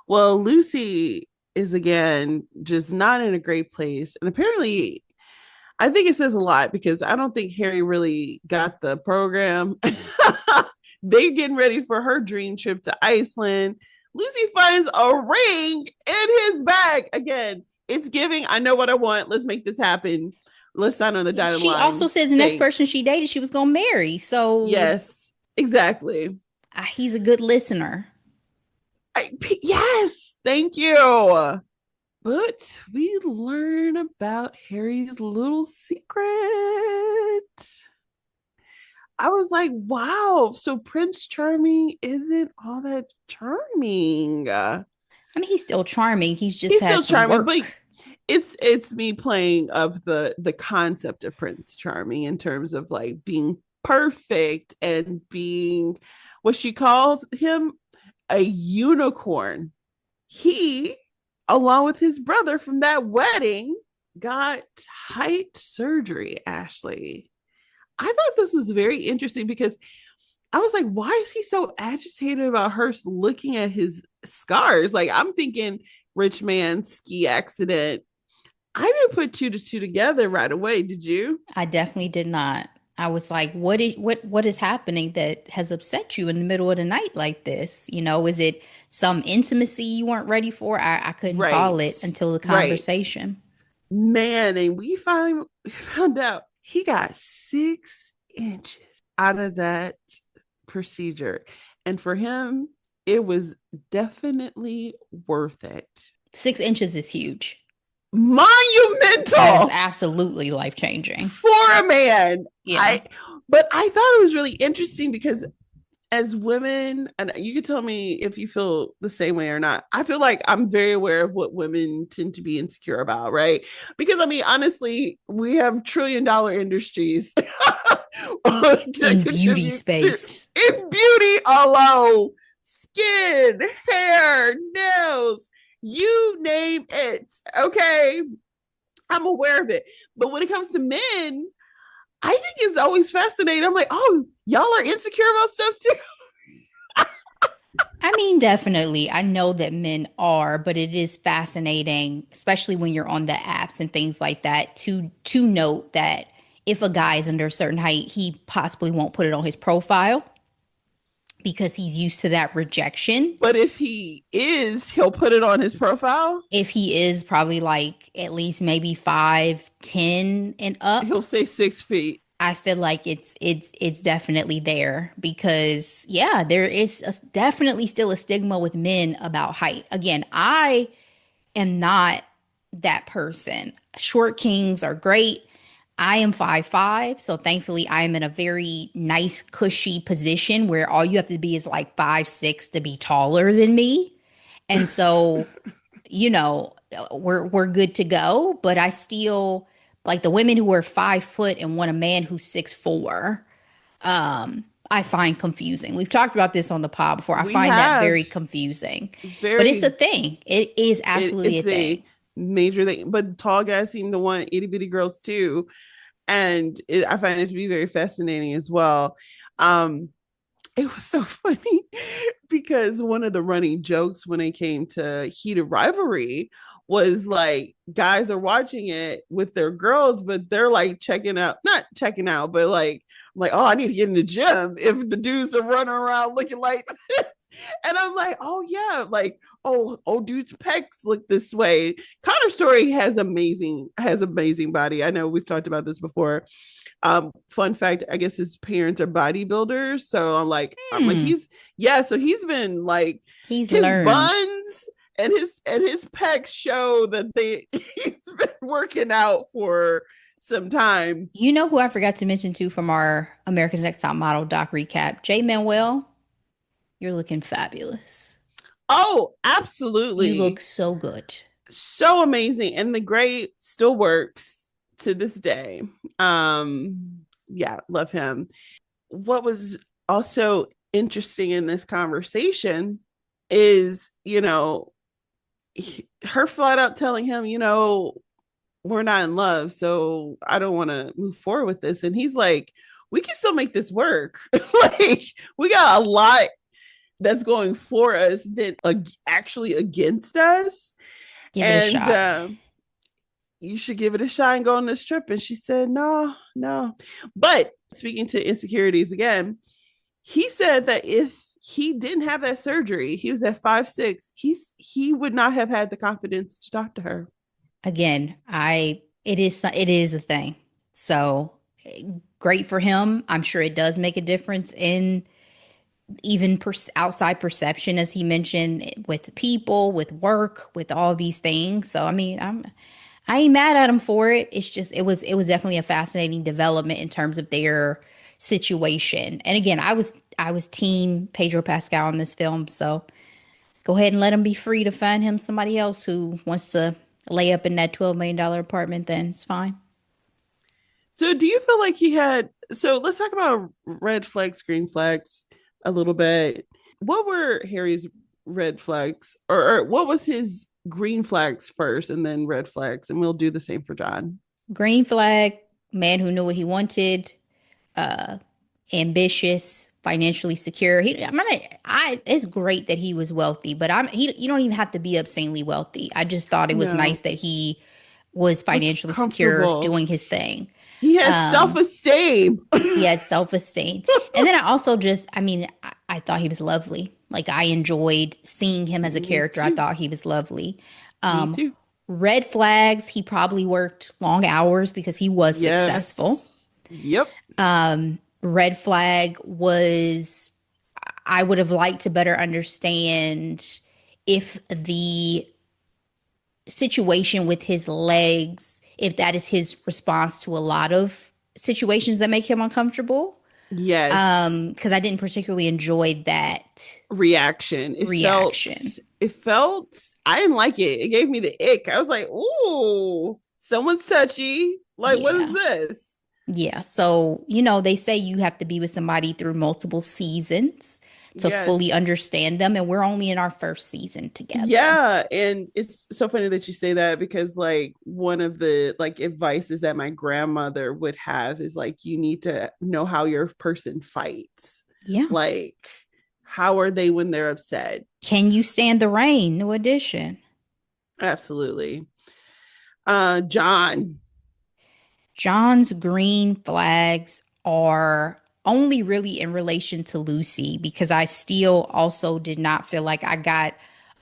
Well, Lucy is again just not in a great place. And apparently, I think it says a lot because I don't think Harry really got the program. They getting ready for her dream trip to Iceland. Lucy finds a ring in his bag. Again, it's giving, I know what I want. Let's make this happen. Let's sign on the dotted She also line. said the next person Thanks. she dated, she was going to marry. So Yes, exactly. he's a good listener. Yes, thank you. But we learn about Harry's little secret. I was like, wow, so Prince Charming isn't all that charming. I mean, he's still charming. He's just He's had still some charming, but work. it's me playing up the concept of Prince Charming in terms of like being perfect and being what she calls him a unicorn. He, along with his brother from that wedding, got height surgery, Ashley. I thought this was very interesting because I was like, why is he so agitated about her looking at his scars? Like, I'm thinking rich man ski accident. I didn't put two to two together right away. Did you? I definitely did not. I was like, what is happening that has upset you in the middle of the night like this? You know, is it some intimacy you weren't ready for? I couldn't call Right. it until the Right. conversation. Man, and we found out he got 6 inches out of that procedure. And for him, it was definitely worth it. 6 inches is huge. That is Monumental absolutely life changing. for a man. Yeah. I thought it was really interesting because as women, and you can tell me if you feel the same way or not. I feel like I'm very aware of what women tend to be insecure about, right? Because I mean, honestly, we have $1 trillion industries that In beauty contribute to space. in beauty alone, skin, hair, nails, you name it. Okay, I'm aware of it. But when it comes to men, I think it's always fascinating. I'm like, oh, y'all are insecure about stuff too. I mean, definitely. I know that men are, but it is fascinating, especially when you're on the apps and things like that, to note that if a guy is under a certain height, he possibly won't put it on his profile because he's used to that rejection. But if he is, he'll put it on his profile. If he is probably like at least maybe 5'10" and up, He'll say 6 feet. I feel like it's definitely there because yeah, there is definitely still a stigma with men about height. Again, I am not that person. Short kings are great. I am 5'5", so thankfully I am in a very nice cushy position where all you have to be is like 5'6" to be taller than me. And so, you know, we're good to go, but I still like the women who are 5 foot and want a man who's 6'4". I find confusing. We've talked about this on the pod before. I We find that have very confusing, but it's a very, thing. It is absolutely a it's thing. a major thing. But tall guys seem to want itty bitty girls too. And I find it to be very fascinating as well. Um, it was so funny because one of the running jokes when it came to heated rivalry was like guys are watching it with their girls, but they're like checking out, not checking out, but like, oh, I need to get in the gym if the dudes are running around looking like this. And I'm like, oh yeah, like oh dude's pecs look this way. Connor Story has amazing body. I know we've talked about this before. Fun fact, I guess his parents are bodybuilders. So I'm like, Hmm. so he's been like He's his learned. buns and his pecs show that he's been working out for some time. You know who I forgot to mention too from our America's Next Top Model doc recap? Jay Manuel, you're looking fabulous. Oh, You look absolutely. so good. So amazing. And the gray still works. to this day. Yeah, love him. What was also interesting in this conversation is, her flat out telling him, we're not in love, so I don't want to move forward with this. And he's like, we can still make this work. Like, we got a lot that's going for us than actually against us. Give it a And shot. You should give it a shot and go on this trip. And she said, no, no. But speaking to insecurities again, he said that if he didn't have that surgery, he was at 5'6", he would not have had the confidence to talk to her. Again, it is a thing. So great for him. I'm sure it does make a difference in even outside perception, as he mentioned, with people, with work, with all these things. So I mean, I ain't mad at him for it. It's just it was definitely a fascinating development in terms of their situation. And again, I was team Pedro Pascal in this film, so go ahead and let him be free to find him somebody else who wants to lay up in that $12 million apartment. Then it's fine. So do you feel like he had, so let's talk about red flags, green flags a little bit. What were Harry's red flags, or what was his green flags first and then red flags? And we'll do the same for John. Green flag, man who knew what he wanted, uh, ambitious, financially secure. It's great that he was wealthy, but you don't even have to be obscenely wealthy. I just thought it was No, nice that he was was financially secure, comfortable. doing his thing. He had Um, self-esteem. he had self-esteem. And then I also I thought he was lovely. Like I enjoyed seeing him as a Me character. I too. thought he was lovely. Me Um, too. red flags, he probably worked long hours because he was successful. Yes. Yep. Red flag was I would have liked to better understand if the situation with his legs, if that is his response to a lot of situations that make him uncomfortable. Yes. Because I didn't particularly enjoy that Reaction. It felt, reaction. it felt, I didn't like it. It gave me the ick. I was like, ooh, someone's touchy. Like, what is Yeah. this? Yeah. So, they say you have to be with somebody through multiple seasons to Yes. fully understand them. And we're only in our first season together. Yeah. And it's so funny that you say that because like one of the like advices that my grandmother would have is like you need to know how your person fights. Yeah. Like how are they when they're upset? Can you stand the rain? New edition. Absolutely. John. John's green flags are only really in relation to Lucy because I still also did not feel like I got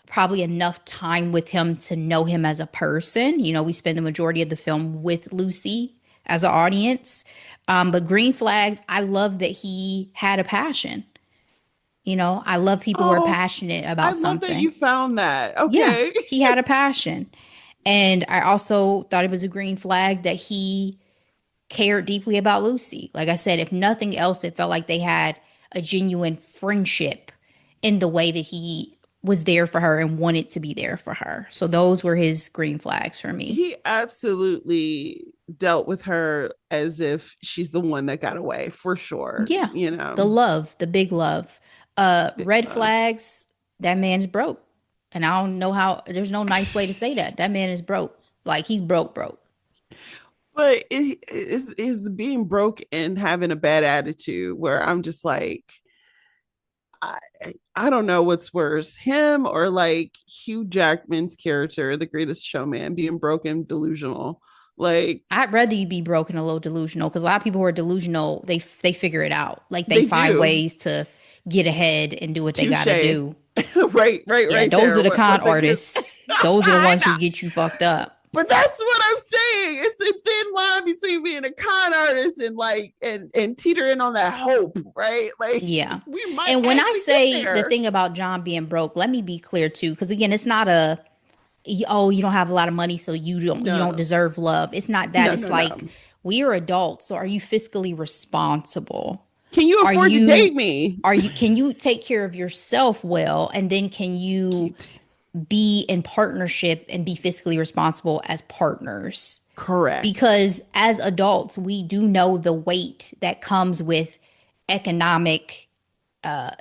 probably enough time with him to know him as a person. We spend the majority of the film with Lucy as an audience. But green flags, I love that he had a passion. I love people who are Oh, passionate I about love that something. you found that. Yeah, Okay. he had a passion. And I also thought it was a green flag that he cared deeply about Lucy. Like I said, if nothing else, it felt like they had a genuine friendship in the way that he was there for her and wanted to be there for her. So those were his green flags for me. He absolutely dealt with her as if she's the one that got away for sure. Yeah. The love, the big love. Big Red love. flags, that man's broke. And I don't know how, there's no nice way to say that. That man is broke. Like he's broke, broke. But it is being broke and having a bad attitude where I'm just like, I, I don't know what's worse, him or like Hugh Jackman's character, The Greatest Showman, being broken, delusional. Like I'd rather you be broken, a little delusional, because a lot of people who are delusional, they figure it out. Like they they find do. ways to get ahead and do what they got Touche. to do. Right, right, Yeah, right those there. are the con What they do. artists. Those are the I ones know. who get you fucked up. But that's what I'm saying. It's a thin line between being a con artist and like and teetering on that hope, right? Like Yeah. we might And when I actually get say the there. thing about John being broke, let me be clear too, because again, it's not oh, you don't have a lot of money, so you don't No, deserve love. It's not that. no, It's no, like no. we are adults, so are you fiscally responsible? Can you Are afford to date you me? can you take care of yourself well, and then can you be in partnership and be fiscally responsible as partners? Correct. because as adults, we do know the weight that comes with economic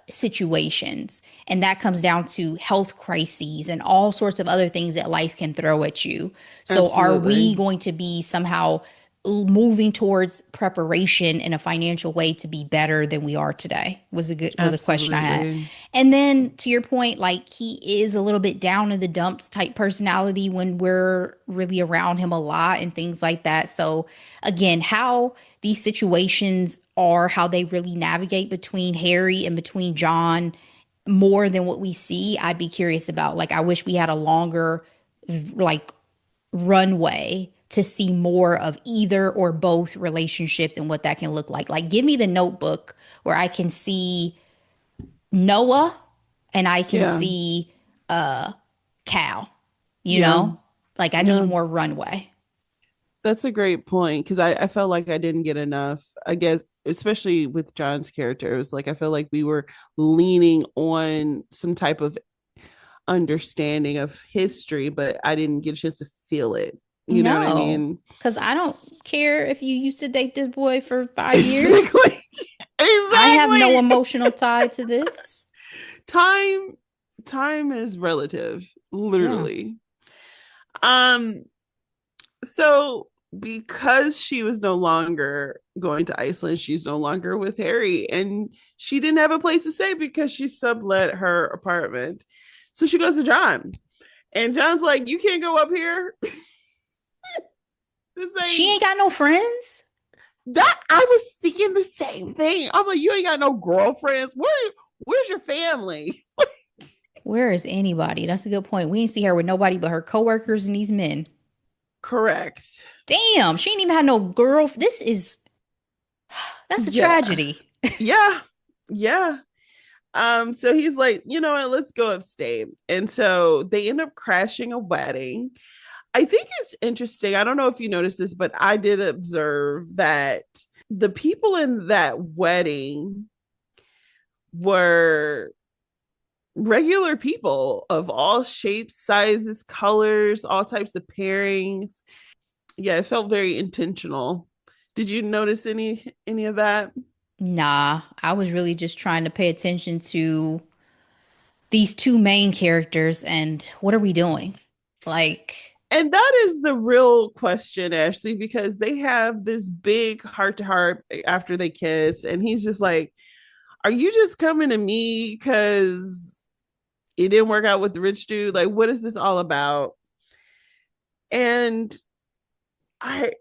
situations. And that comes down to health crises and all sorts of other things that life can throw at you. So, are we Absolutely. going to be somehow moving towards preparation in a financial way to be better than we are today? Was a question I had. Absolutely. And then to your point, like he is a little bit down in the dumps type personality when we're really around him a lot and things like that. So again, how these situations are, how they really navigate between Harry and between John more than what we see, I'd be curious about. Like I wish we had a longer like runway to see more of either or both relationships and what that can look like. Like give me the Notebook where I can see Noah and I can Yeah. see Cal, you Yeah. know? Like I need Yeah. more runway. That's a great point because I felt like I didn't get enough. I guess, especially with John's character, it was like I felt like we were leaning on some type of understanding of history, but I didn't get a chance to feel it. You know what I No, mean? because I don't care if you used to date this boy for 5 years. Exactly. I have no Exactly. emotional tie to this. Time time is relative, Yeah. literally. Um so because she was no longer going to Iceland, she's no longer with Harry, and she didn't have a place to stay because she sublet her apartment. So she goes to John, and John's like, "You can't go up here. This She ain't ain't got no friends. that." I was thinking the same thing. I'm like, "You ain't got no girlfriends. Where's your family?" Where is anybody? That's a good point. We ain't see her with nobody but her coworkers and these men. Correct. Damn, she ain't even had no girl. That's a Yeah. tragedy. Yeah. Yeah. So he's like, you know what, let's go upstate. And so they end up crashing a wedding. I think it's interesting. I don't know if you noticed this, but I did observe that the people in that wedding were regular people of all shapes, sizes, colors, all types of pairings. Yeah, it felt very intentional. Did you notice any of that? Nah, I was really just trying to pay attention to these two main characters and what are we doing? Like, And that is the real question, Ashley, because they have this big heart to heart after they kiss. And he's just like, "Are you just coming to me because it didn't work out with the rich dude? Like, what is this all about?" And I.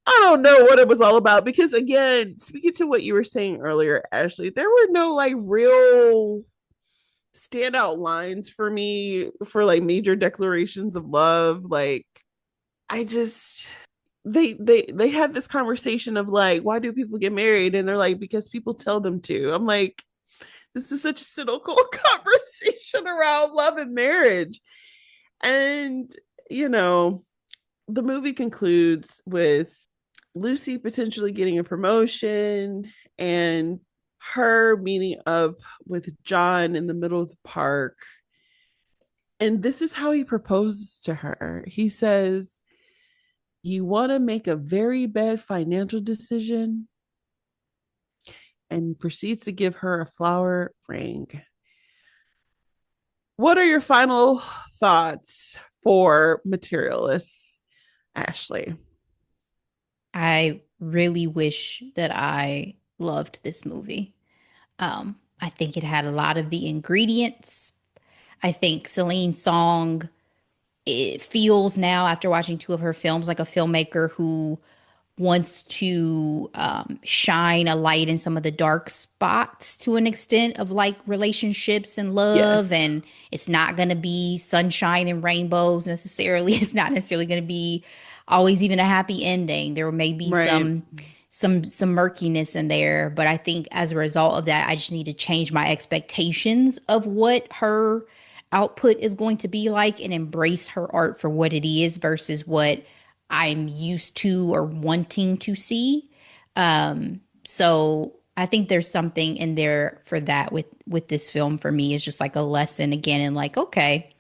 I don't know what it was all about because, again, speaking to what you were saying earlier, Ashley, there were no like real standout lines for me for like major declarations of love. Like, I just they had this conversation of like, why do people get married? And they're like, because people tell them to. I'm like, this is such a cynical conversation around love and marriage. And you know, the movie concludes with Lucy potentially getting a promotion and her meeting up with John in the middle of the park. And this is how he proposes to her. He says, "You want to make a very bad financial decision," and proceeds to give her a flower ring. What are your final thoughts for Materialists, Ashley? I really wish that I loved this movie. I think it had a lot of the ingredients. I think Celine's song, it feels now after watching two of her films like a filmmaker who wants to shine a light in some of the dark spots to an extent of like relationships and love. Yes. And it's not going to be sunshine and rainbows necessarily. It's not necessarily going to be always even a happy ending. There may be Right. some murkiness in there, but I think as a result of that, I just need to change my expectations of what her output is going to be like and embrace her art for what it is versus what I'm used to or wanting to see. So I think there's something in there for that with this film for me. It's just like a lesson again and like, okay,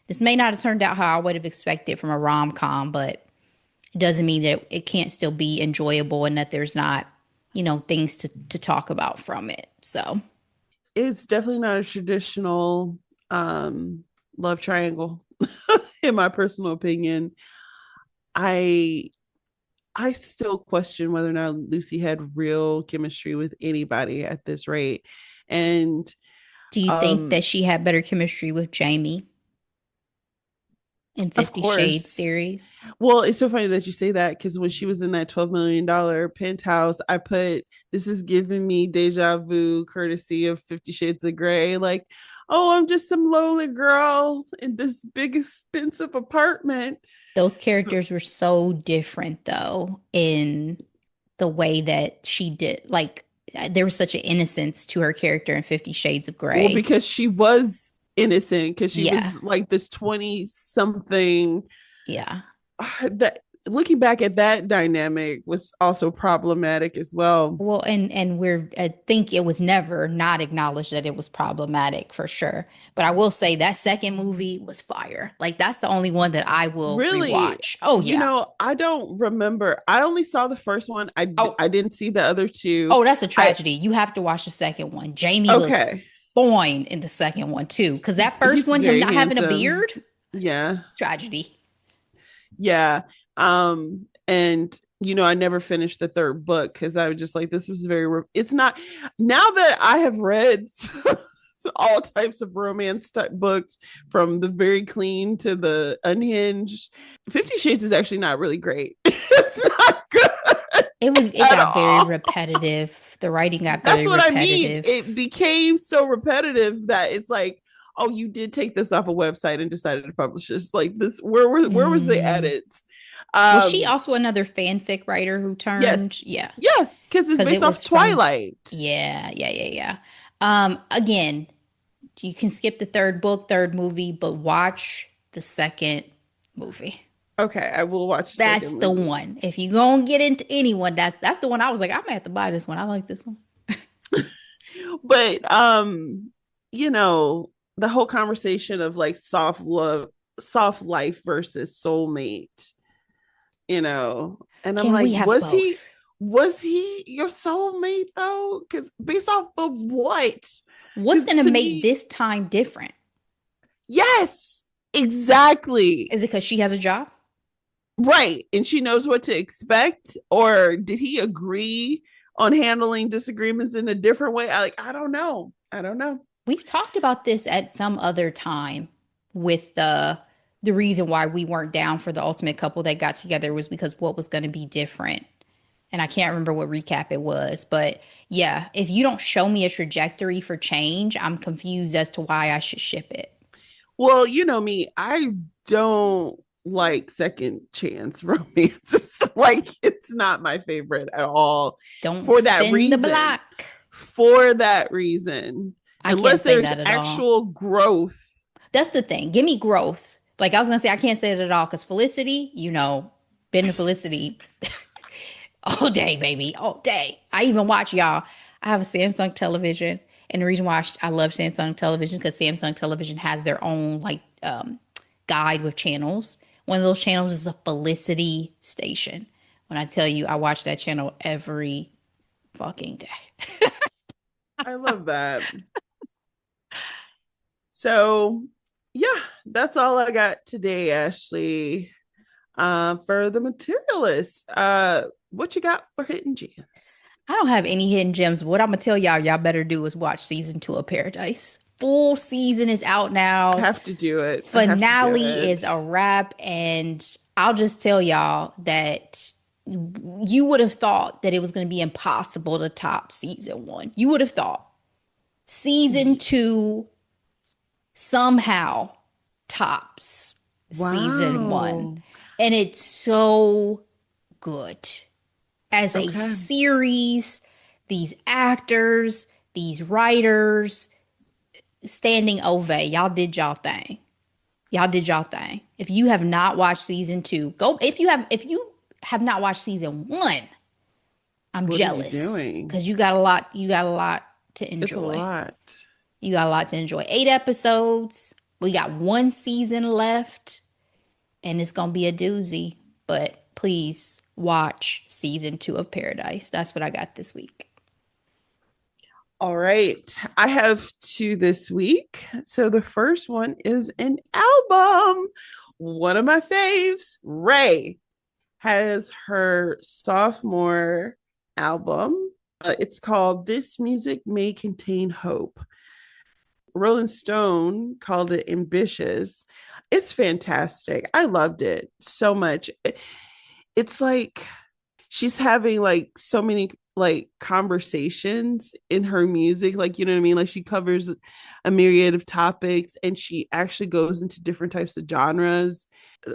This may not have turned out how I would have expected from a rom-com, but it doesn't mean that it can't still be enjoyable and that there's not, things to talk about from it. So It's definitely not a traditional love triangle, in my personal opinion. I I still question whether or not Lucy had real chemistry with anybody at this rate. And do you think um that she had better chemistry with Jamie in of 50 Shades course, series? well, it's so funny that you say that because when she was in that $12 million penthouse, I put, this is giving me deja vu courtesy of 50 Shades of Grey. Like, oh, I'm just some lowly girl in this big expensive apartment. Those characters were so different though in the way that she did. Like there was such an innocence to her character in 50 Shades of Well, Grey. because she was innocent, because she Yeah. was like this 20 something. Yeah. That, looking back at that dynamic, was also problematic as well. Well, and I think it was never not acknowledged that it was problematic for sure. But I will say that second movie was fire. Like that's the only one that I will Really, rewatch. Oh yeah. I don't remember. I only saw the first one. Oh, I didn't see the other two. oh, that's a I tragedy. You have to watch the second one. Jamie looks Okay. fine in the second one too. Because that first He's one, him very not having a handsome. beard, Yeah. tragedy. Yeah. And I never finished the third book because I was just like, this was it's not, now that I have read all types of romance type books, from the very clean to the unhinged, 50 Shades is actually not really great. It's not good It at got very all. repetitive. The writing got That's very what I mean. repetitive. It became so repetitive that it's like, oh, you did take this off a website and decided to publish this. Like this, where was the Mm. edits? Was she Um, also another fanfic writer who turned? yes, Yeah, yes, because it's because based it off was from. Twilight. Yeah. Again, you can skip the third book, third movie, but watch the second movie. Okay, I will watch the That's second the movie. one. If you gonna get into anyone, that's the one I was like, I'm gonna have to buy this one. I like this one. But the whole conversation of like soft love, soft life versus soulmate, and I'm Can like, we have both? was he your soulmate though? Because based off of what? What's Because gonna to make me, this time different? yes, exactly. Is it because she has a job? Right. And she knows what to expect. Or did he agree on handling disagreements in a different way? I don't know. I don't know. We've talked about this at some other time with the reason why we weren't down for the ultimate couple that got together was because what was going to be different. And I can't remember what recap it was, but yeah, if you don't show me a trajectory for change, I'm confused as to why I should ship it. Well, you know me, I don't like second chance romance. It's not my favorite at all, Don't for that spin the reason. block. For that reason. I Unless can't say there's that at all. actual growth. That's the thing. Give me growth. Like I was gonna say, I can't say that at all because Felicity, Ben and Felicity all day, baby, all day. I even watch y'all. I have a Samsung television, and the reason why I love Samsung television because Samsung television has their own like guide with channels. One of those channels is a Felicity station. When I tell you, I watch that channel every fucking day. I love that. So, yeah, that's all I got today, Ashley. For the Materialists, what you got for hidden gems? I don't have any hidden gems. What I'm gonna tell y'all, y'all better do is watch season 2 of Paradise. Full season is out I now. have to do it. I have to do Finale it. is a wrap, and I'll just tell y'all that you would have thought that it was going to be impossible to top season 1. You would have thought season 2 somehow tops season 1, Wow. and it's so good as a Okay. series. These actors, these writers, standing ovation. Y'all did y'all thing. Y'all did y'all thing. If you have not watched season 2, go. If you have not watched season 1, I'm What are you jealous doing? because you got a lot. You got a lot to It's a enjoy. lot. You got a lot to enjoy. 8 episodes. We got one season left, and it's gonna be a doozy. But please watch season 2 of Paradise. That's what I got this week. All right. I have two this week. So the first one is an album. One of my faves, Raye, has her sophomore album. It's called This Music May Contain Hope. Rolling Stone called it ambitious. It's fantastic. I loved it so much. It's like she's having like so many like conversations in her music, like, you know what I mean, like she covers a myriad of topics and she actually goes into different types of genres.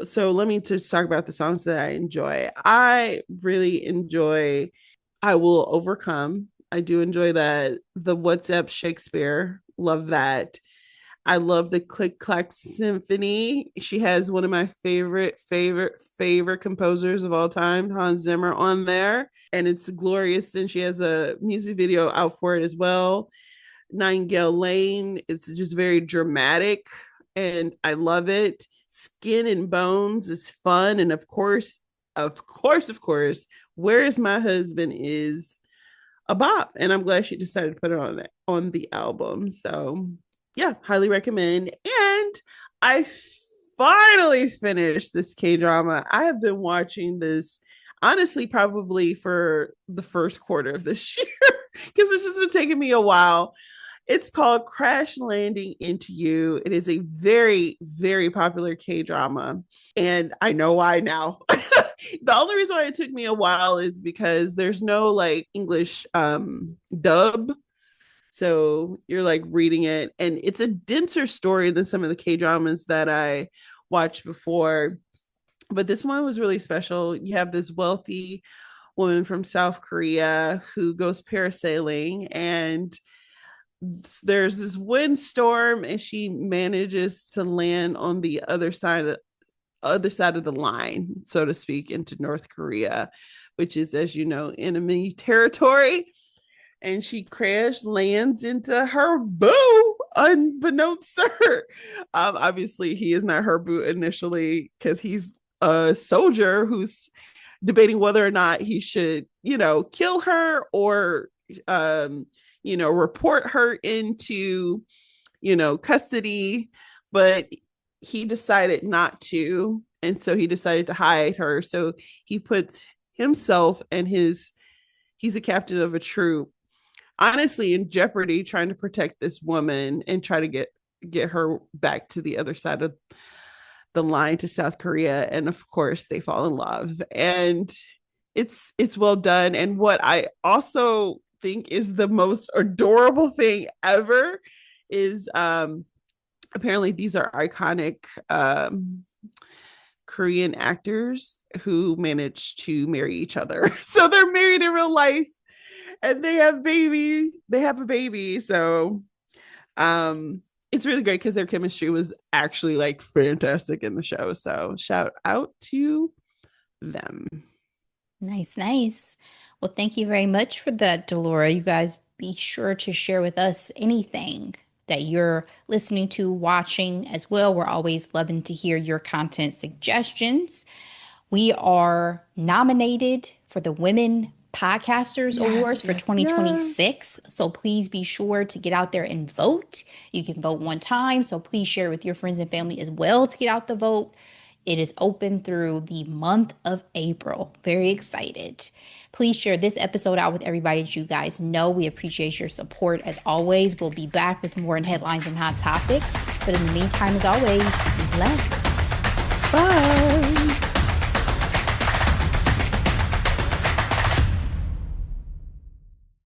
So let me just talk about the songs that I enjoy. I really enjoy I Will Overcome. I do enjoy that. The What's Up Shakespeare, love that. I love the Click Clack Symphony. She has one of my favorite composers of all time, Hans Zimmer, on there, and it's glorious. And she has a music video out for it as well. Nightingale Lane. It's just very dramatic, and I love it. Skin and Bones is fun, and of course, Where Is My Husband is a bop, and I'm glad she decided to put it on the album. So yeah, highly recommend. And I finally finished this K-drama. I have been watching this honestly probably for the first quarter of this year because it's just been taking me a while. It's called Crash Landing Into You. It is a very, very popular K-drama, and I know why now. The only reason why it took me a while is because there's no like English dub. So you're like reading it, and it's a denser story than some of the K-dramas that I watched before. But this one was really special. You have this wealthy woman from South Korea who goes parasailing, and there's this windstorm, and she manages to land on the other side of the line, so to speak, into North Korea, which is, as you know, enemy territory. And she crash lands into her boo, unbeknownst to her. Obviously, he is not her boo initially because he's a soldier who's debating whether or not he should, kill her or, report her into, custody. But he decided not to. And so he decided to hide her. So he puts himself and he's a captain of a troop, honestly in jeopardy, trying to protect this woman and try to get her back to the other side of the line to South Korea. And of course they fall in love, and it's well done. And what I also think is the most adorable thing ever is apparently these are iconic Korean actors who managed to marry each other. So they're married in real life, and they have a baby. So it's really great because their chemistry was actually like fantastic in the show. So shout out to them. Nice. Well, thank you very much for that, Delora. You guys be sure to share with us anything that you're listening to, watching as well. We're always loving to hear your content suggestions. We are nominated for the Women Podcasters Awards for 2026. Yes. So please be sure to get out there and vote. You can vote one time. So please share with your friends and family as well to get out the vote. It is open through the month of April. Very excited. Please share this episode out with everybody that you guys know. We appreciate your support as always. We'll be back with more in headlines and hot topics. But in the meantime, as always, be blessed. Bye.